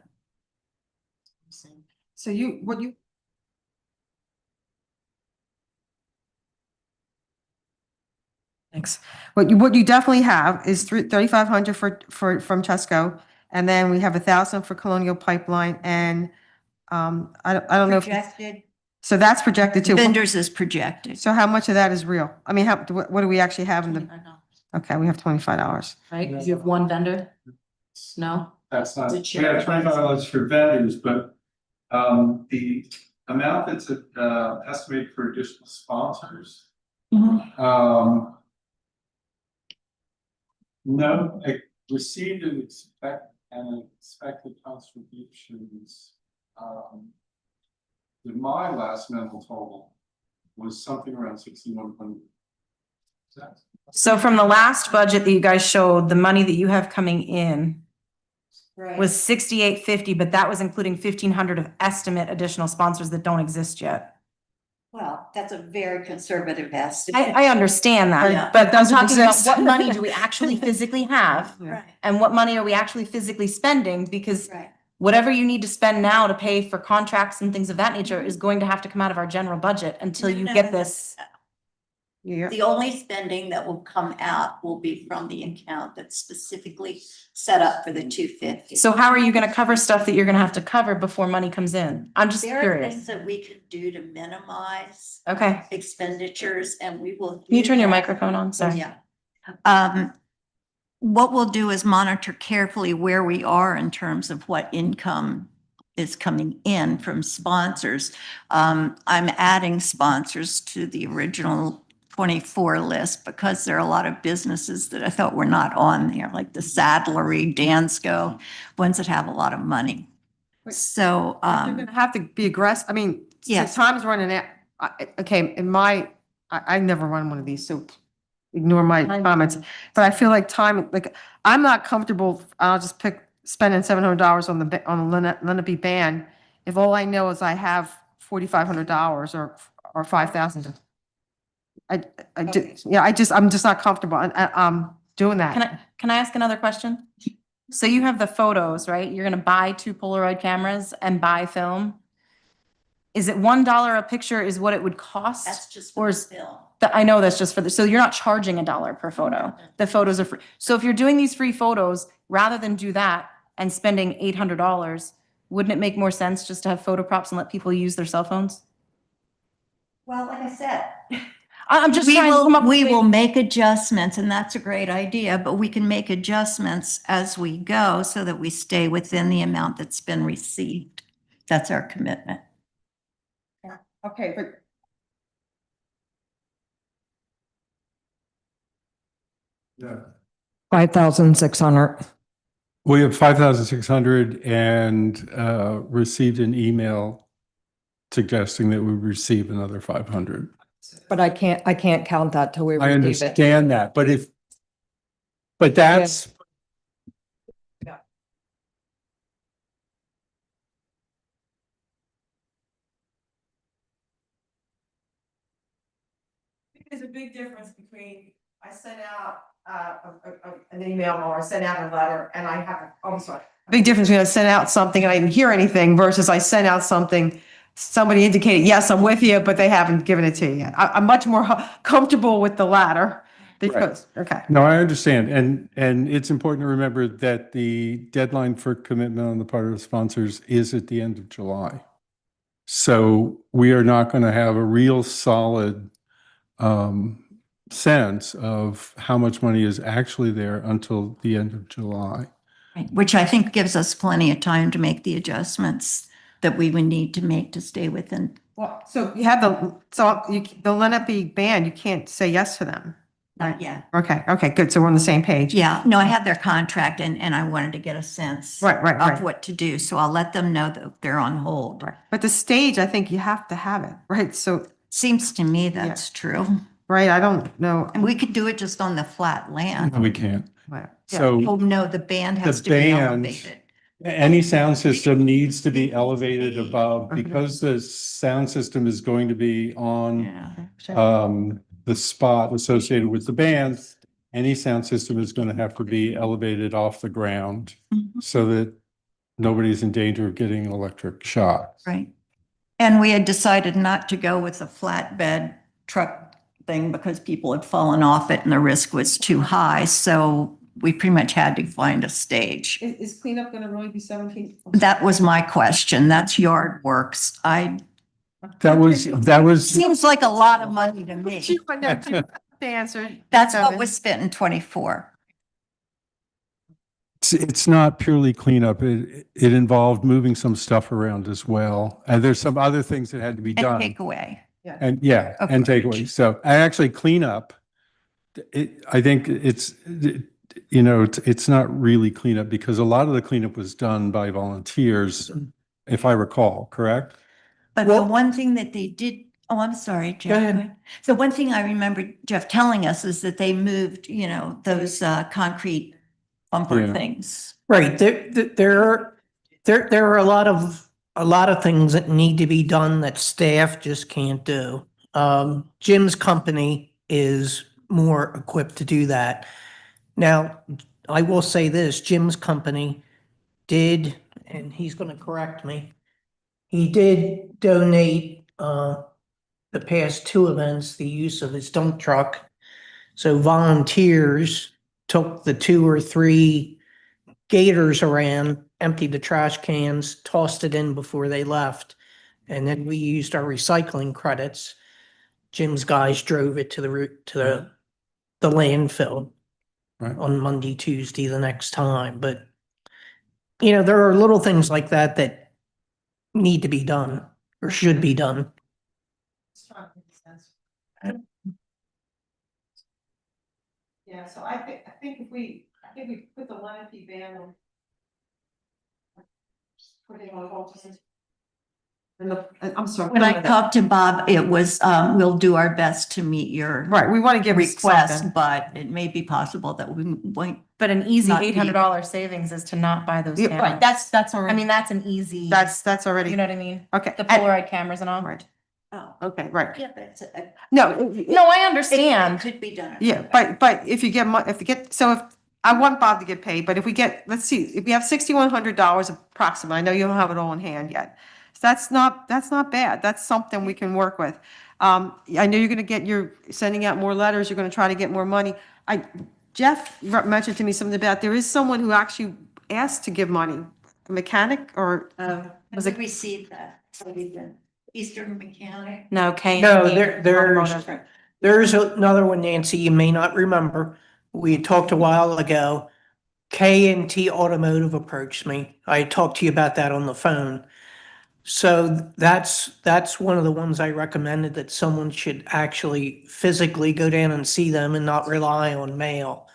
So what you. Thanks. What you definitely have is 3,500 from Tesco, and then we have 1,000 for Colonial Pipeline, and I don't know if, Projected, so that's projected too. vendors is projected. So how much of that is real? I mean, what do we actually have in the, okay, we have $25. Right? You have one vendor? No? That's not, It's we have $25 for vendors, but the amount that's estimated for additional sponsors. No, I received and expected contributions. My last mental total was something around 61.6. So from the last budget that you guys showed, the money that you have coming in was 6,850, but that was including 1,500 of estimate additional sponsors that don't exist yet. Well, that's a very conservative estimate. I understand Yeah. that, but I'm doesn't talking about exist. what money do we actually physically have? Right, And what money are we actually physically spending? Because right. whatever you need to spend now to pay for contracts and things of that nature is going to have to come out of our general budget until you No, get this. Yeah. The only spending that will come out will be from the account that's specifically set up for the 250. So how are you gonna cover stuff that you're gonna have to cover before money comes in? I'm just There are things curious. that we can do to minimize Okay, expenditures, and we will. can you do turn your that. microphone on? Sorry. Yeah. What we'll do is monitor carefully where we are in terms of what income is coming in from sponsors. I'm adding sponsors to the original 24 list because there are a lot of businesses that I thought were not on there, like the Saddlery, Dansco, ones that have a lot of money. So, You're gonna have to be aggressive. I mean, Yes. time's running out. Okay, I never run one of these, so ignore my comments. But I feel like I'm not comfortable, I'll just pick spending $700 on the Lenape band if all I know is I have $4,500 or 5,000. I'm just not comfortable doing that. Can I ask another question? So you have the photos, right? You're gonna buy 2 Polaroid cameras and buy film. Is it $1 a picture is what it would cost? that's just Or for is- the film. I know that's just for so you're not charging $1 per photo. The photos are free. So if you're doing these free photos, rather than do that and spending $800, wouldn't it make more sense just to have photo props and let people use their cell phones? Well, like I said, I'm just we trying to come up will, with. we will make adjustments, and that's a great idea, but we can make adjustments as we go so that we stay within the amount that's been received. That's our commitment. Okay, but. Yeah. 5,600. We have 5,600 and received an email suggesting that we receive another 500. But I can't count that till we I receive it. understand that, but that's, There's a big difference between I sent out an email or I sent out a letter and I haven't, oh, I'm sorry. Big difference between I sent out something and I didn't hear anything versus I sent out something, somebody indicated, yes, I'm with you, but they haven't given it to you yet. I'm much more comfortable with the latter because, okay. no, I understand. And it's important to remember that the deadline for commitment on the part of the sponsors is at the end of July. So we are not going to have a real solid sense of how much money is actually there until the end of July. Right, which I think gives us plenty of time to make the adjustments that we would need to make to stay within. Well, so you have the Lenape band, you can't say yes to them. Not yet. Okay, good. So we're on the same page. Yeah, no, I have their contract and I wanted to get a sense Right. of what to do. So I'll let them know that they're on hold. But the stage, I think you have to have it, right? So, Seems to me that's true. right, I don't know. And we could do it just on the flat land. We can't. Yeah. So Oh, no, the band has to The be band- elevated. any sound system needs to be elevated above because the sound system is going to be on Yeah. the spot associated with the band. Any sound system is going to have to be elevated off the ground Mhm. so that nobody's in danger of getting an electric shock. Right. And we had decided not to go with the flatbed truck thing because people had fallen off it and the risk was too high. So we pretty much had to find a stage. Is cleanup gonna really be 17? That was my question. That's yard works. That was, Seems like a lot of money to me. The answer. That's what was spent in 24. it's not purely cleanup. It involved moving some stuff around as well. And there's some other things that had to be And done. takeaway. And yeah, and Okay. takeaway. So I actually clean up. I think it's not really cleanup because a lot of the cleanup was done by volunteers, if I recall, correct? But the one thing that they did, oh, I'm sorry, Jeff. Go ahead. The one thing I remember Jeff telling us is that they moved, those concrete bumper Yeah. things. Right, there are a lot of a lot of things that need to be done that staff just can't do. Jim's company is more equipped to do that. Now, I will say this, Jim's company did, and he's gonna correct me, he did donate, the past two events, the use of his dump truck. So volunteers took the 2 or 3 gators around, emptied the trash cans, tossed it in before they left. And then we used our recycling credits. Jim's guys drove it to the route to the landfill Right. on Monday, Tuesday, the next time. But, you know, there are little things like that that need to be done or should be done. Yeah, so I think if we put the Lenape ban on. Put it on hold. I'm sorry. When I talked to Bob, it was, we'll do our best to meet your Right, we want to give request, something. but it may be possible that we won't. But an easy Not be- $800 savings is to not buy those Yeah, cameras. right, that's I already. mean, that's an easy, That's already. you know what I mean? Okay. The Polaroid cameras and all. Right, Oh, okay, right. yeah, that's it. No. No, I It understand. could be done. Yeah, but if you get, so if, I want Bob to get paid, but if we get, let's see, if we have $6,100 approximately, I know you don't have it all in hand yet. So that's not bad. That's something we can work with. I know you're sending out more letters, you're gonna try to get more money. Jeff mentioned to me something about, there is someone who actually asked to give money, a mechanic or, Was it received that? So we did. Eastern Mechanic. No, Kay. No, there's another one, Nancy, you may not remember. We had talked a while ago. K&T Automotive approached me. I talked to you about that on the phone. So that's one of the ones I recommended, that someone should actually physically go down and see them and not rely on mail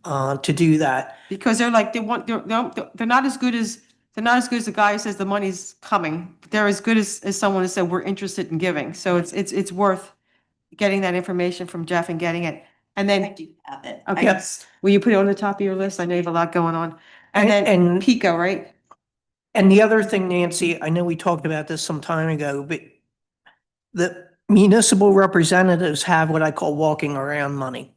to do that. because they're not as good as, the guy who says the money's coming. They're as good as someone who said, we're interested in giving. So it's worth getting that information from Jeff and getting it. And I then, do have it. okay, Yep. will you put it on the top of your list? I know you have a lot going on. And then And- Pico, right? And the other thing, Nancy, I know we talked about this some time ago, but the municipal representatives have what I call walking around money.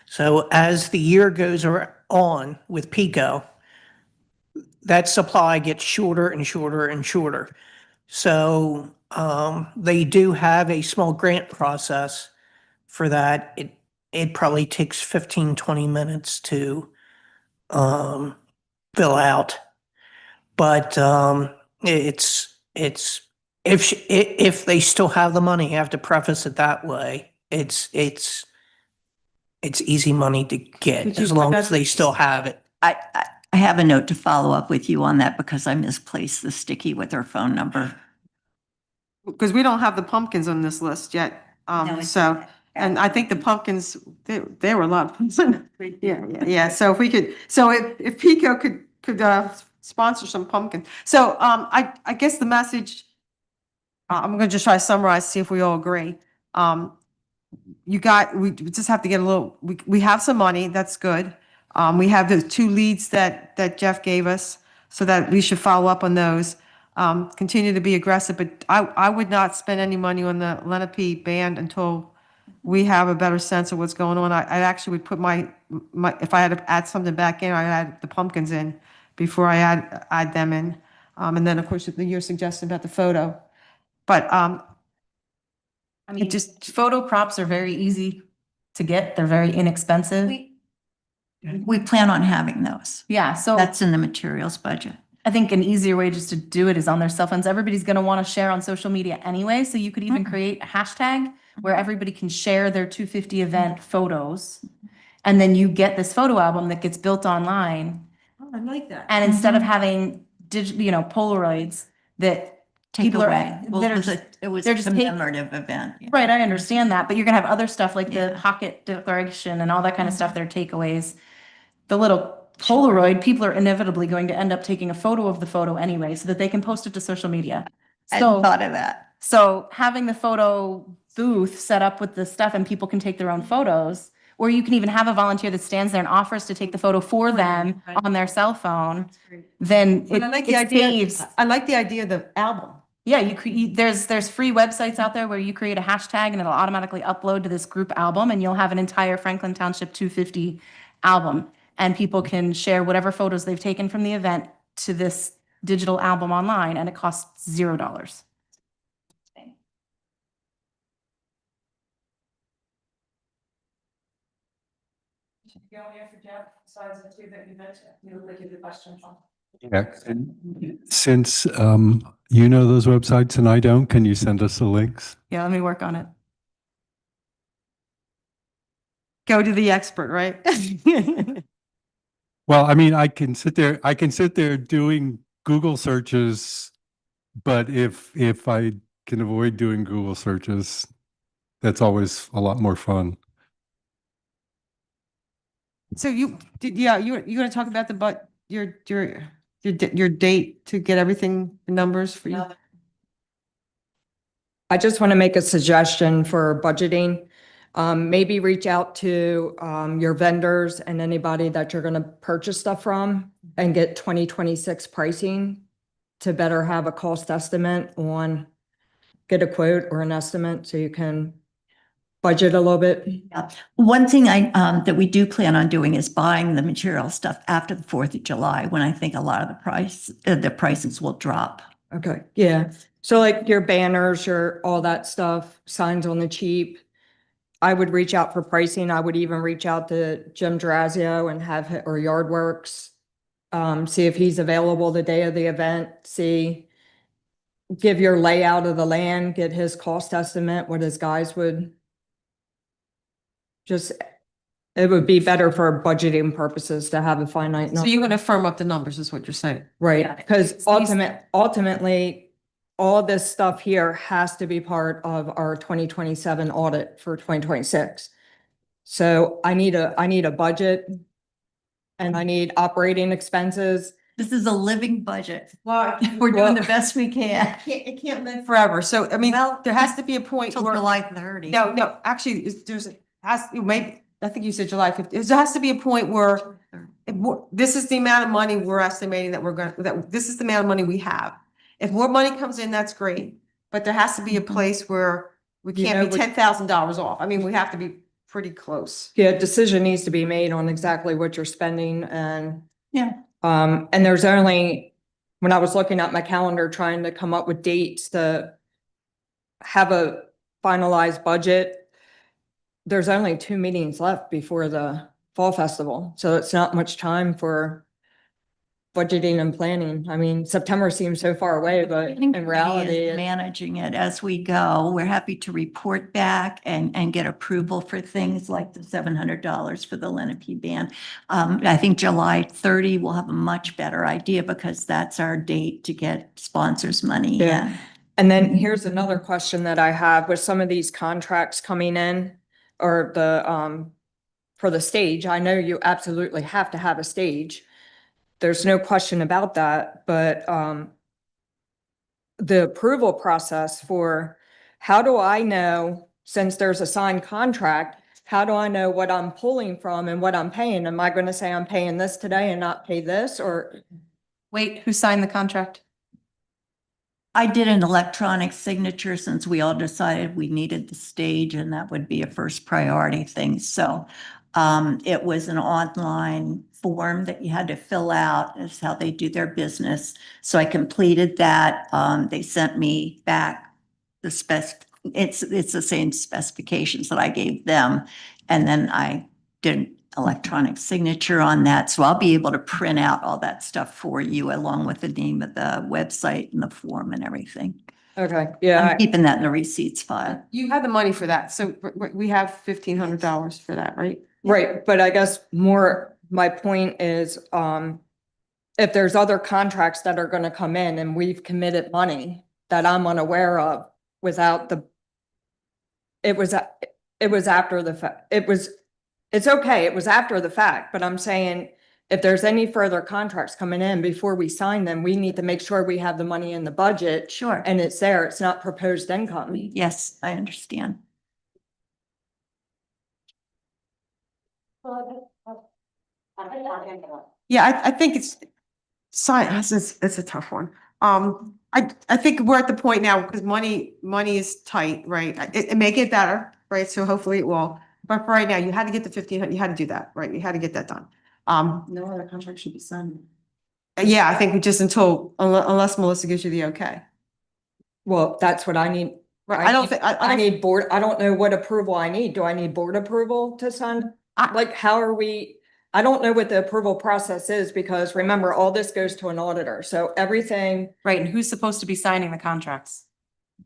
So as the year goes on with Pico, that supply gets shorter and shorter and shorter. So they do have a small grant process for that. It probably takes 15, 20 minutes to fill out. But it's if they still have the money, you have to preface it that way. It's easy money to get Did you as long put as that- they still have it. I have a note to follow up with you on that because I misplaced the sticky with her phone number. Because we don't have the pumpkins on this list yet. No, it's So, okay. and I think the pumpkins, they were a lot. Yeah. So if we could, so if Pico could sponsor some pumpkin. So I guess the message, I'm gonna just try to summarize, see if we all agree. We just have to get a little, we have some money, that's good. We have the 2 leads that Jeff gave us, so that we should follow up on those. Continue to be aggressive, but I would not spend any money on the Lenape band until we have a better sense of what's going on. I actually would put my, if I had to add something back in, I'd add the pumpkins in before I add them in. And then, of course, your suggestion about the photo. But I mean, just photo props are very easy to get. They're very inexpensive. We plan on having those. Yeah, so That's in the materials budget. I think an easier way just to do it is on their cell phones. Everybody's going to want to share on social media anyway, so you could even create a hashtag where everybody can share their 250 event photos. And then you get this photo album that gets built online. Oh, I like that. And instead of having Polaroids that Take people are, away. Well, that are it was they're a just take- commemorative event. Yeah. right, I understand that, but you're gonna have other stuff like the Yeah. Hocket Declaration and all that kind of stuff that are takeaways. The little Polaroid, people are inevitably going to end up taking a photo of the photo anyway, so that they can post it to social media. I hadn't So, thought of that. so having the photo booth set up with the stuff and people can take their own photos Or you can even have a volunteer that stands there and offers to take the photo for them on their cell phone. Then But I like the it idea, saves. I like the idea of the album. Yeah, there's free websites out there where you create a hashtag and it'll automatically upload to this group album and you'll have an entire Franklin Township 250 album. And people can share whatever photos they've taken from the event to this digital album online, and it costs $0. You only have for Jeff, besides the two that you mentioned, you look at the questions on. Yeah, and since you know those websites and I don't, can you send us the links? Yeah, let me work on it. Go to the expert, right? Well, I mean, I can sit there doing Google searches, but if I can avoid doing Google searches, that's always a lot more fun. So you're gonna talk about your date to get everything, the numbers for you? I just want to make a suggestion for budgeting. Maybe reach out to your vendors and anybody that you're going to purchase stuff from and get 2026 pricing to better have a cost estimate on, get a quote or an estimate so you can budget a little bit. Yeah. One thing that we do plan on doing is buying the material stuff after the 4th of July, when I think a lot of the prices will drop. Okay, yeah. So like your banners, your, all that stuff, signs on the cheap. I would reach out for pricing. I would even reach out to Jim Drazio and have, or Yardworks. See if he's available the day of the event, give your layout of the land, get his cost estimate, what his guys would. Just, it would be better for budgeting purposes to have a finite So number. you're gonna firm up the numbers is what you're saying? Right, because ultimately, all this stuff here has to be part of our 2027 audit for 2026. So I need a budget and I need operating expenses. This is a living budget. Well, We're doing the best we can. it can't live forever. So, I mean, Well, there has to be a point Till where, July 30. no, actually, maybe, I think you said July 15th. There has to be a point where this is the amount of money we're estimating that this is the amount of money we have. If more money comes in, that's great, but there has to be a place where we You can't know, be $10,000 off. I mean, we have to be pretty close. Yeah, a decision needs to be made on exactly what you're spending and. Yeah. And there's only, when I was looking at my calendar, trying to come up with dates to have a finalized budget, there's only 2 meetings left before the fall festival, so it's not much time for budgeting and planning. I mean, September seems so far away, but in reality, Managing it as we go. We're happy to report back and get approval for things like the $700 for the Lenape band. I think July 30, we'll have a much better idea because that's our date to get sponsors money. Yeah. And then here's another question that I have with some of these contracts coming in or for the stage. I know you absolutely have to have a stage. There's no question about that, but the approval process for how do I know, since there's a signed contract, how do I know what I'm pulling from and what I'm paying? Am I going to say I'm paying this today and not pay this, or? Wait, who signed the contract? I did an electronic signature since we all decided we needed the stage and that would be a first priority thing. So it was an online form that you had to fill out. Is how they do their business. So I completed that. They sent me back the it's the same specifications that I gave them. And then I did an electronic signature on that. So I'll be able to print out all that stuff for you along with the name of the website and the form and everything. Okay, yeah. I'm keeping that in the receipts file. You have the money for that, so we have $1,500 for that, right? Right, but I guess my point is, if there's other contracts that are gonna come in and we've committed money that I'm unaware of without it was after the fact, it's okay, it was after the fact, but I'm saying if there's any further contracts coming in before we sign them, we need to make sure we have the money in the budget. Sure. And it's there, it's not proposed income. Yes, I understand. Yeah, I think science it's a tough one. I think we're at the point now because money is tight, right? It may get better, right? So hopefully it will. But for right now, you had to get the 1,500, you had to do that, right? You had to get that done. No other contract should be signed. Yeah, I think we just unless Melissa gives you the okay. Well, that's what I need. Right, I don't think, I I don't, need board, I don't know what approval I need. Do I need board approval to sign? Like, how are we, I don't know what the approval process is because remember, all this goes to an auditor. So everything, Right, and who's supposed to be signing the contracts?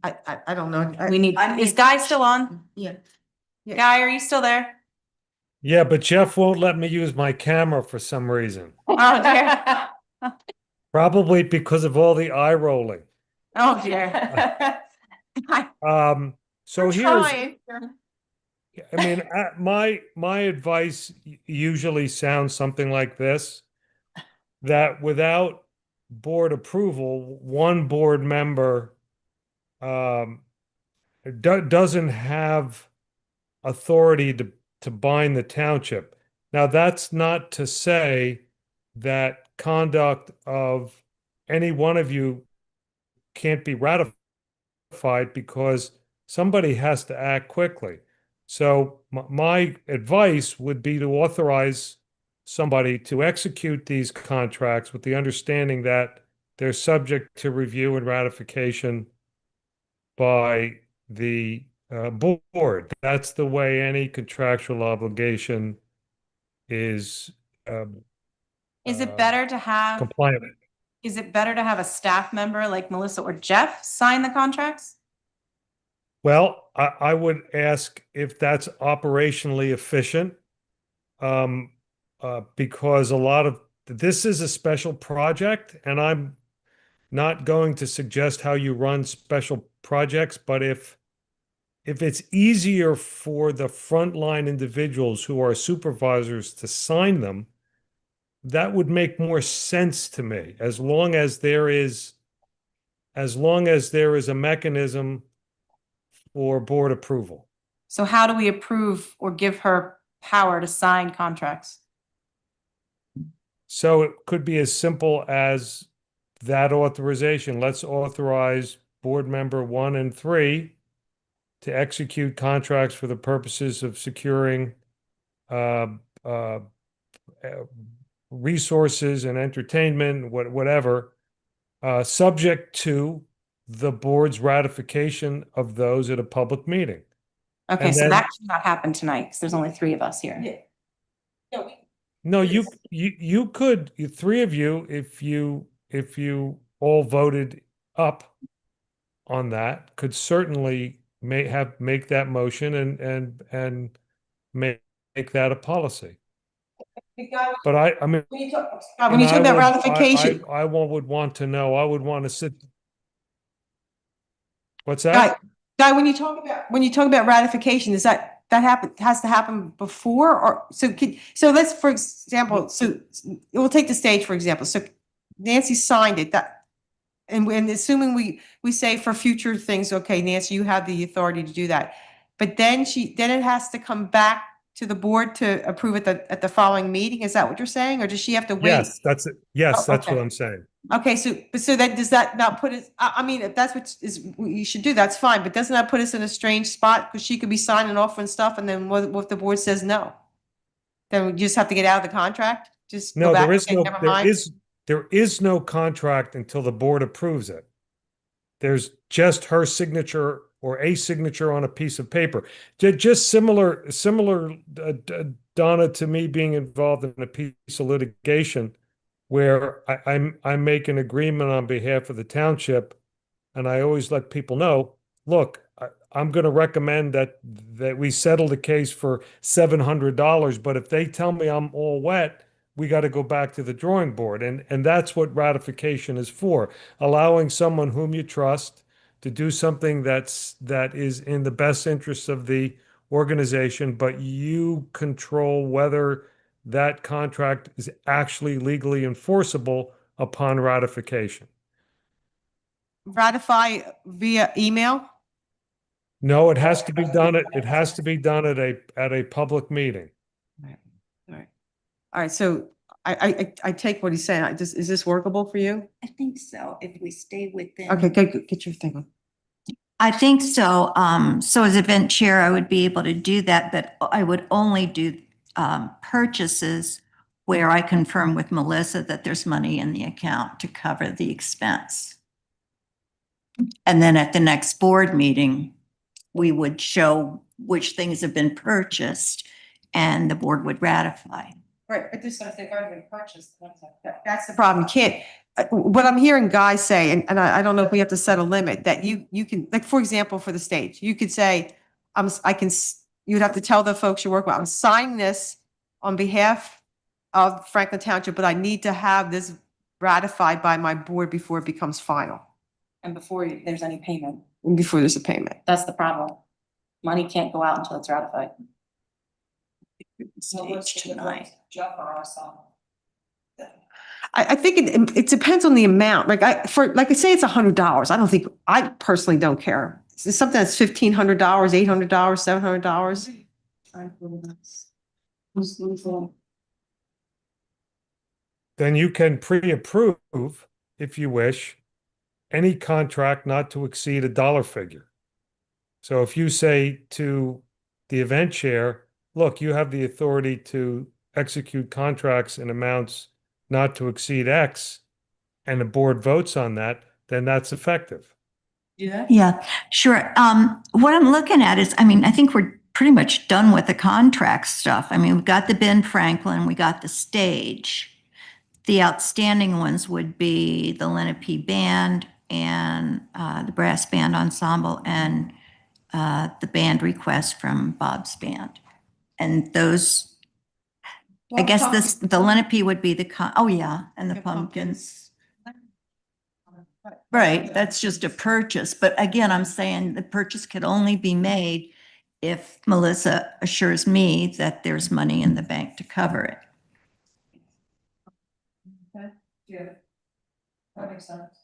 I don't know. We need, is Guy still on? Yeah. Yeah. Guy, are you still there? Yeah, but Jeff won't let me use my camera for some reason. Oh, dear. Probably because of all the eye rolling. Oh, dear. So We're here's, trying. I mean, my advice usually sounds something like this, that without board approval, one board member doesn't have authority to bind the township. Now, that's not to say that conduct of any one of you can't be ratified because somebody has to act quickly. So my advice would be to authorize somebody to execute these contracts with the understanding that they're subject to review and ratification by the board. That's the way any contractual obligation is Is it better to have, compliant. is it better to have a staff member like Melissa or Jeff sign the contracts? Well, I would ask if that's operationally efficient. Because a lot of this is a special project, and I'm not going to suggest how you run special projects, but if it's easier for the frontline individuals who are supervisors to sign them, that would make more sense to me, as long as there is a mechanism for board approval. So how do we approve or give her power to sign contracts? So it could be as simple as that authorization. Let's authorize board member 1 and 3 to execute contracts for the purposes of securing resources and entertainment, whatever, subject to the board's ratification of those at a public meeting. Okay, And so then- that should not happen tonight because there's only 3 of us here. No, you could, you 3 of you, if you all voted up on that, could certainly make that motion and make that a policy. But I mean. When you talk and I about would- ratification, I would want to know, I would want to sit. What's that? Guy, when you talk about ratification, is that has to happen before or so let's, for example, so we'll take the stage, for example. So Nancy signed it, that, and assuming we say for future things, okay, Nancy, you have the authority to do that. But then it has to come back to the board to approve it at the following meeting. Is that what you're saying? Or does she have to wait? Yes, that's it. Yes, Oh, that's what okay. I'm saying. Okay, so that, does that not put us, I mean, if that's what you should do, that's fine, but doesn't that put us in a strange spot? Because she could be signing off on stuff and then what if the board says no? Then we just have to get out of the contract? Just go No, back there and is say, no, never mind? there is no contract until the board approves it. There's just her signature or a signature on a piece of paper. Just similar, Donna, to me being involved in a piece of litigation where I make an agreement on behalf of the township, and I always let people know, look, I'm going to recommend that we settle the case for $700, but if they tell me I'm all wet, we got to go back to the drawing board. And that's what ratification is for, allowing someone whom you trust to do something that is in the best interest of the organization, but you control whether that contract is actually legally enforceable upon ratification. Ratify via email? No, it has to be done at a public meeting. All right, so I take what he's saying. Is this workable for you? I think so, if we stay within. Okay, get your thing on. I think so. So as event chair, I would be able to do that, but I would only do purchases where I confirm with Melissa that there's money in the account to cover the expense. And then at the next board meeting, we would show which things have been purchased and the board would ratify. Right, but this, if they've already been purchased, that's the problem. You can't, what I'm hearing guys say, and I don't know if we have to set a limit, that you can, like, for example, for the stage, you could say, you'd have to tell the folks you work with, I'm signing this on behalf of Franklin Township, but I need to have this ratified by my board before it becomes final, And before there's any payment, before there's a payment. that's the problem. Money can't go out until it's ratified. Stage tonight. Jeff or us on. I think it depends on the amount. Like I say it's $100. I personally don't care. It's something that's $1,500, $800, $700. Then you can pre-approve, if you wish, any contract not to exceed a dollar figure. So if you say to the event chair, look, you have the authority to execute contracts in amounts not to exceed X, and the board votes on that, then that's effective. Yeah, sure. What I'm looking at is, I think we're pretty much done with the contract stuff. We've got the Ben Franklin, we got the stage. The outstanding ones would be the Lenape Band and the Brass Band Ensemble and the band request from Bob's band. And those, I guess the Lenape would be and the pumpkins. Right, that's just a purchase. But again, I'm saying the purchase could only be made if Melissa assures me that there's money in the bank to cover it. Yeah. That makes sense.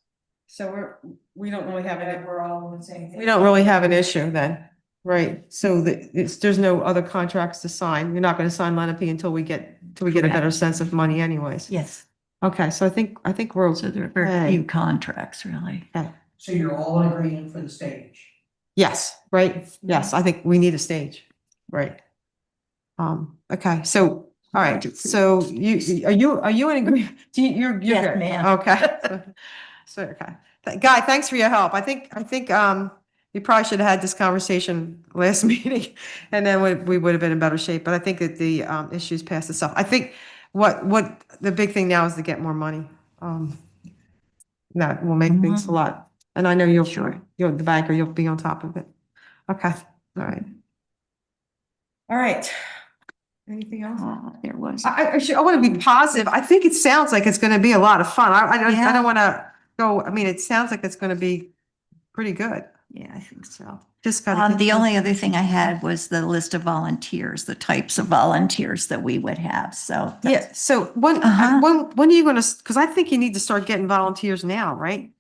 So we don't really have And we're all on the same. we don't really have an issue then, right? So there's no other contracts to sign. You're not going to sign Lenape until we get a better sense of money anyways. Yes. Okay, so I think we're. So there are very few contracts, really. Okay. So you're all in agreement for the stage? Yes, right? Yes, I think we need a stage, right? Okay, so, all right, so are you in agreement? You're Yes, good. ma'am. Okay. So, okay. Guy, thanks for your help. I think you probably should have had this conversation last meeting and then we would have been in better shape, but I think that the issues past itself. I think what the big thing now is to get more money. That will make things a lot, and I know you're the banker, you'll be on top of it. Okay, all right. All right. Anything else? There was. I want to be positive. I think it sounds like it's going to be a lot of fun. I don't want to go, it sounds like it's going to be pretty good. Yeah, I think so. Just got The only other thing I had was the list of volunteers, the types of volunteers that we would have, so. Yeah, so when are you going to, because I think you need to start getting volunteers now, right?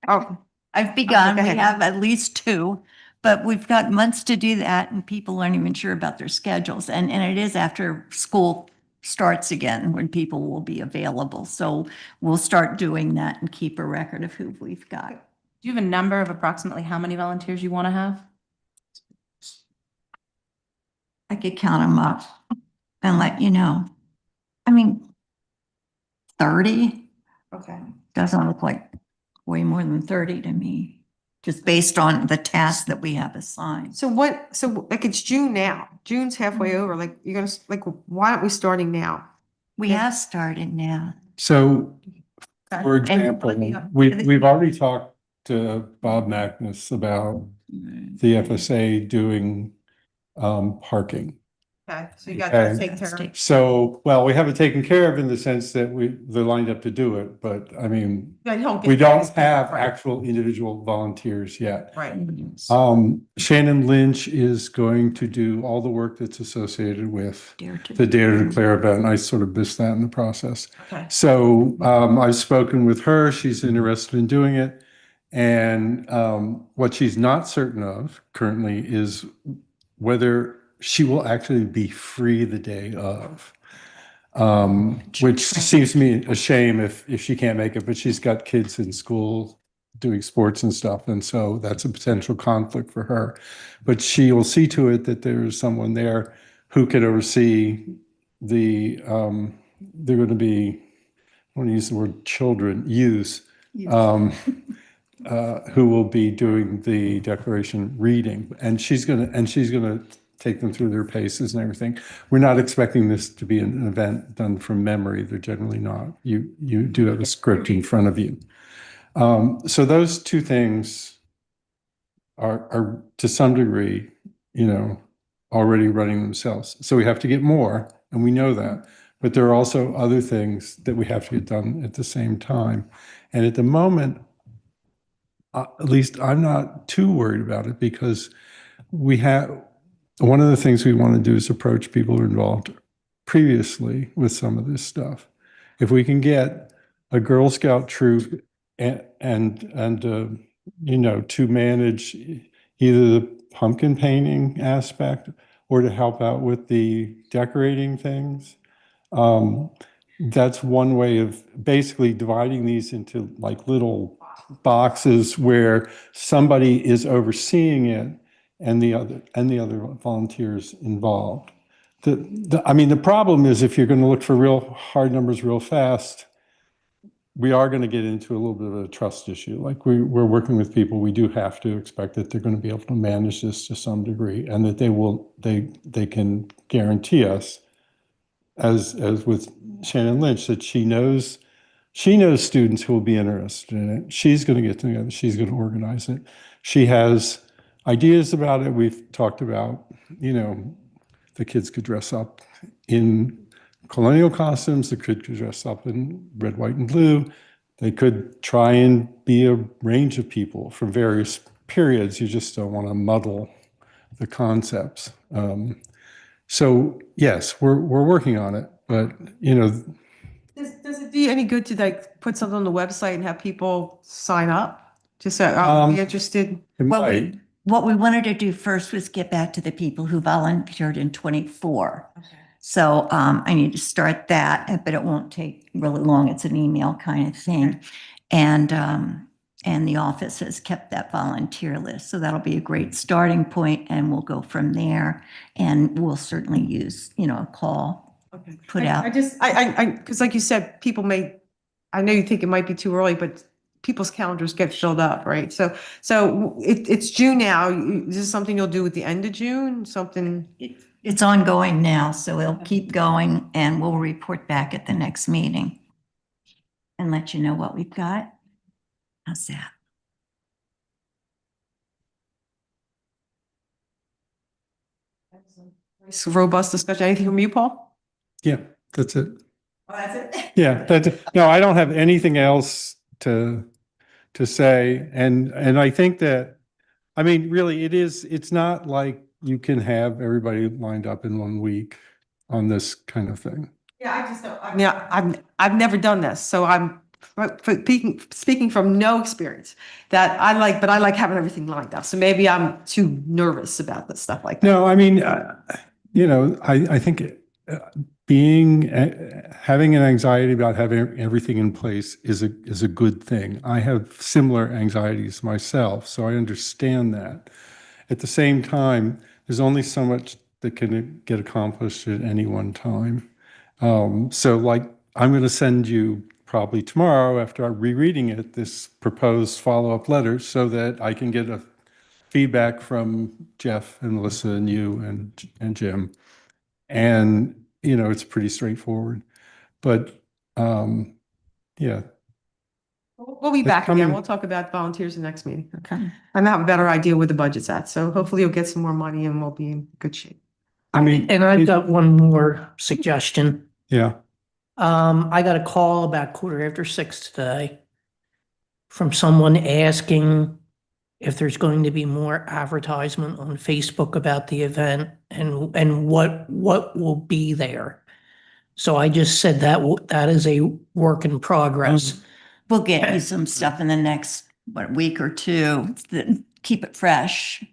Oh, I've begun, go we ahead. have at least 2, but we've got months to do that and people aren't even sure about their schedules. And it is after school starts again when people will be available. So we'll start doing that and keep a record of who we've got. Do you have a number of approximately how many volunteers you want to have? I could count them up and let you know. 30 okay. doesn't look like way more than 30 to me, just based on the tasks that we have assigned. So like it's June now. June's halfway over. Like you're going to, why aren't we starting now? We have started now. So, for And- example, we've already talked to Bob Magnus about the FSA doing parking. Okay, so you got Okay. that taken care of. So, well, we have it taken care of in the sense that they're lined up to do it, but Yeah, you don't get we don't these people, have right. actual individual volunteers yet. Right. Shannon Lynch is going to do all the work that's associated with Dare to- the Dare to Declare event, and I sort of missed that in the process. Okay. So I've spoken with her, she's interested in doing it. And what she's not certain of currently is whether she will actually be free the day of. which seems to me a shame if she can't make it, but she's got kids in school doing sports and stuff. And so that's a potential conflict for her. But she will see to it that there's someone there who can oversee they're going to be, I want to use the word children, youth, who will be doing the declaration reading. And she's going to take them through their paces and everything. We're not expecting this to be an event done from memory. They're generally not. You do have a script in front of you. So those two things are to some degree, already running themselves. So we have to get more, and we know that. But there are also other things that we have to get done at the same time. And at the moment, at least I'm not too worried about it, because one of the things we want to do is approach people who are involved previously with some of this stuff. If we can get a Girl Scout troop and to manage either the pumpkin painting aspect or to help out with the decorating things, that's one way of basically dividing these into like little boxes where somebody is overseeing it and the other volunteers involved. The problem is, if you're going to look for real hard numbers real fast, we are going to get into a little bit of a trust issue. Like we're working with people, we do have to expect that they're going to be able to manage this to some degree, and that they can guarantee us, as with Shannon Lynch, that she knows students who will be interested in it. She's going to get together. She's going to organize it. She has ideas about it. We've talked about, the kids could dress up in colonial costumes. The kids could dress up in red, white, and blue. They could try and be a range of people from various periods. You just don't want to muddle the concepts. So yes, we're working on it, but Does it do you any good to like put something on the website and have people sign up? Just so I'll be interested. it Well, might. what we wanted to do first was get back to the people who volunteered in '24. So I need to start that, but it won't take really long. It's an email kind of thing. And the office has kept that volunteer list. So that'll be a great starting point, and we'll go from there. And we'll certainly use, a call Okay. put I out. because like you said, I know you think it might be too early, but people's calendars get filled up, right? So it's June now. Is this something you'll do at the end of June? Something? It's ongoing now, so it'll keep going, and we'll report back at the next meeting and let you know what we've got. How's that? Nice, robust discussion. Anything from you, Paul? Yeah, that's it. Oh, that's it? Yeah, no, I don't have anything else to say. And I think that, really it's not like you can have everybody lined up in 1 week on this kind of thing. Yeah, I just don't. I mean, I've never done this, so I'm speaking from no experience. But I like having everything lined up. So maybe I'm too nervous about this stuff like that. No, I think having an anxiety about having everything in place is a good thing. I have similar anxieties myself, so I understand that. At the same time, there's only so much that can get accomplished at any one time. So like, I'm going to send you probably tomorrow, after rereading it, this proposed follow-up letter, so that I can get a feedback from Jeff and Melissa and you and Jim. And, it's pretty straightforward. But yeah. We'll be It's back again. coming. We'll talk about volunteers in the next meeting. Okay. And have a better idea where the budget's at. So hopefully you'll get some more money and we'll be in good shape. And I've got one more suggestion. Yeah. I got a call about 6:15 today from someone asking if there's going to be more advertisement on Facebook about the event and what will be there. So I just said that is a work in progress. We'll get you some stuff in the next, week or two, keep it fresh.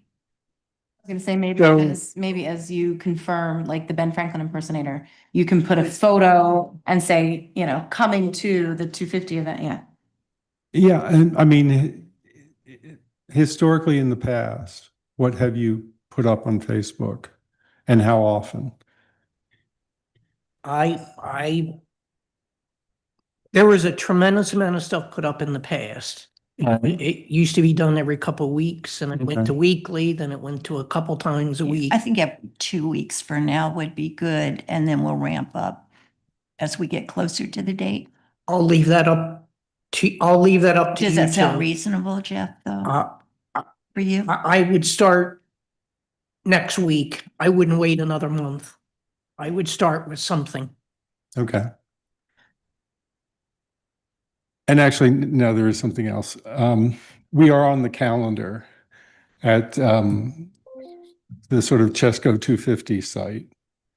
was gonna say So- maybe as you confirm, like the Ben Franklin impersonator, you can put a photo and say, coming to the 250 event, yeah. Yeah, and I mean, historically in the past, what have you put up on Facebook and how often? There was a tremendous amount of stuff put up in the past. It used to be done every couple of weeks and it went Okay. to weekly, then it went to a couple times a week. I think every 2 weeks for now would be good, and then we'll ramp up as we get closer to the date. I'll leave that up to you Does that sound two. reasonable, Jeff, though, Uh, for you? I would start next week. I wouldn't wait another month. I would start with something. Okay. And actually, no, there is something else. We are on the calendar at the sort of Chesco 250 site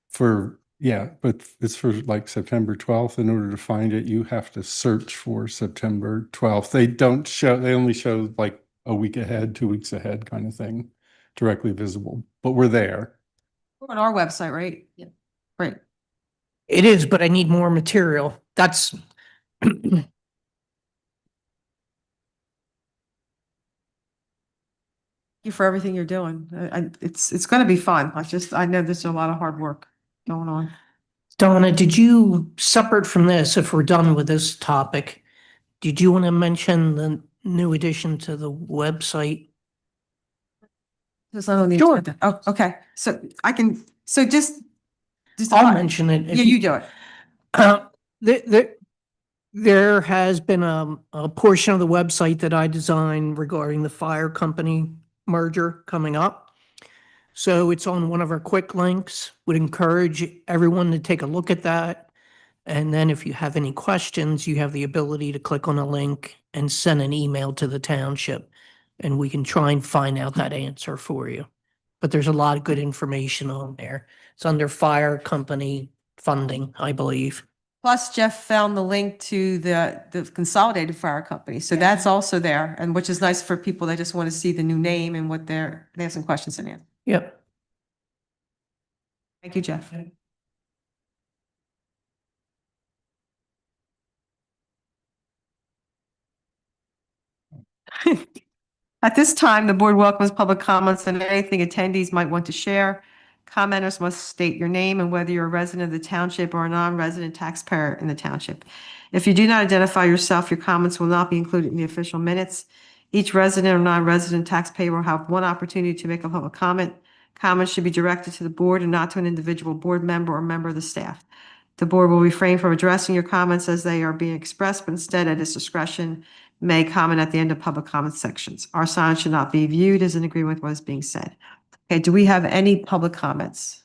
for, yeah, but it's for like September 12th. In order to find it, you have to search for September 12th. They only show like a week ahead, 2 weeks ahead kind of thing, directly visible, but we're there. We're on our website, right? Yep. Right. It is, but I need more material. That's You for everything you're doing. It's going to be fun. I know there's a lot of hard work going on. Donna, did you, separate from this, if we're done with this topic, did you want to mention the new addition to the website? It's not on the Sure. agenda. Oh, okay. So just. I'll mention it. if Yeah, you do it. There has been a portion of the website that I designed regarding the fire company merger coming up. So it's on one of our quick links. Would encourage everyone to take a look at that. And then if you have any questions, you have the ability to click on a link and send an email to the township. And we can try and find out that answer for you. But there's a lot of good information on there. It's under fire company funding, I believe. Plus Jeff found the link to the Consolidated Fire Company. So that's also there, and which is nice for people that just want to see the new name and what they have some questions in it. Yep. Thank you, Jeff. At this time, the board welcomes public comments on anything attendees might want to share. Commenters must state your name and whether you're a resident of the township or a non-resident taxpayer in the township. If you do not identify yourself, your comments will not be included in the official minutes. Each resident or non-resident taxpayer will have one opportunity to make a public comment. Comments should be directed to the board and not to an individual board member or member of the staff. The board will refrain from addressing your comments as they are being expressed, but instead at its discretion may comment at the end of public comment sections. Our silence should not be viewed as an agreement with what is being said. Okay, do we have any public comments?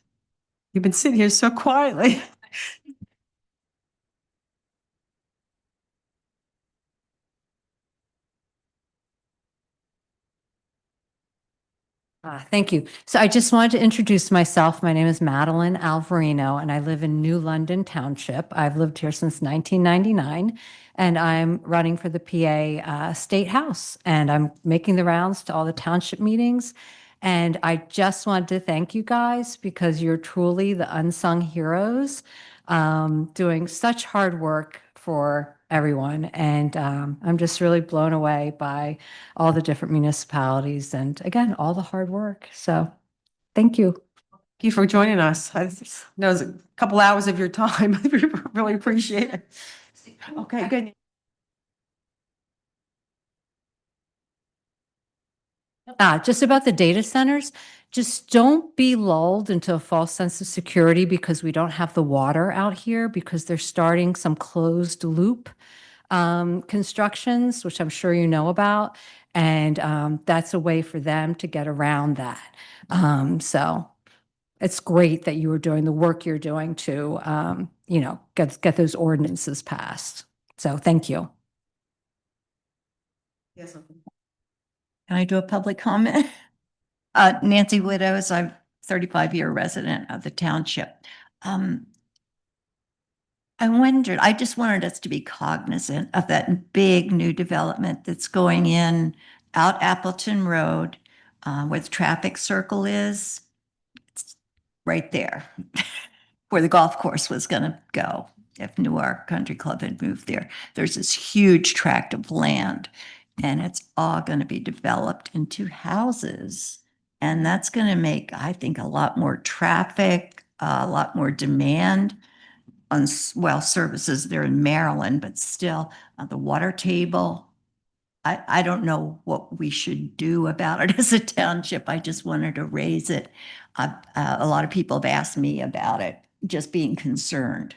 You've been sitting here so quietly. Thank you. So I just wanted to introduce myself. My name is Madeline Alvarino, and I live in New London Township. I've lived here since 1999, and I'm running for the PA State House, and I'm making the rounds to all the township meetings. And I just wanted to thank you guys because you're truly the unsung heroes, doing such hard work for everyone. And I'm just really blown away by all the different municipalities and again, all the hard work. So thank you. Thank you for joining us. I know it's a couple hours of your time. We really appreciate it. Okay, good. Just about the data centers, just don't be lulled into a false sense of security because we don't have the water out here because they're starting some closed loop constructions, which I'm sure you know about. And that's a way for them to get around that. So it's great that you are doing the work you're doing to, get those ordinances passed. So thank you. Yes. Can I do a public comment? Nancy Widows, I'm 35-year resident of the township. I just wanted us to be cognizant of that big new development that's going in out Appleton Road where the traffic circle is. It's right there where the golf course was going to go if Newark Country Club had moved there. There's this huge tract of land, and it's all going to be developed into houses. And that's going to make, I think, a lot more traffic, a lot more demand on, well, services there in Maryland, but still the water table. I don't know what we should do about it as a township. I just wanted to raise it. A lot of people have asked me about it, just being concerned.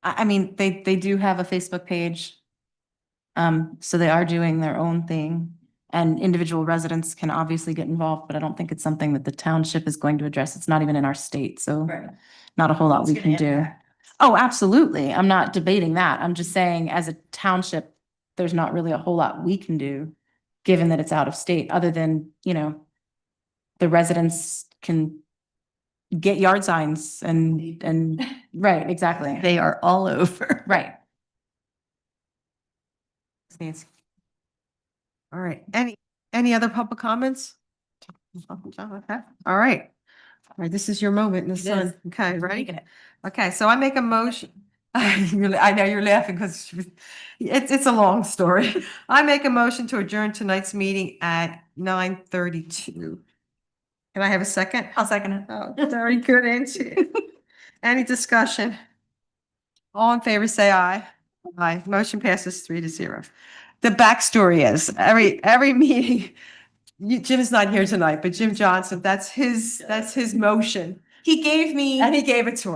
I mean, they do have a Facebook page. So they are doing their own thing. And individual residents can obviously get involved, but I don't think it's something that the township is going to address. It's not even in our state, so not a whole lot we can do. Oh, absolutely. I'm not debating that. I'm just saying as a township, there's not really a whole lot we can do, given that it's out of state, other than, you know, the residents can get yard signs and, right, exactly. They are all over. Right. All right. Any other public comments? Okay. All right. All right, this is your moment in the It sun. is. Okay, ready? Making it. Okay, so I make a motion. I know you're laughing because it's a long story. I make a motion to adjourn tonight's meeting at 9:32. Can I have a second? I'll second it. Oh, very good answer. Any discussion? All in favor, say aye. Aye. Motion passes 3-0. The backstory is every meeting, Jim's not here tonight, but Jim Johnson, that's his motion. He gave me. And he gave it to her.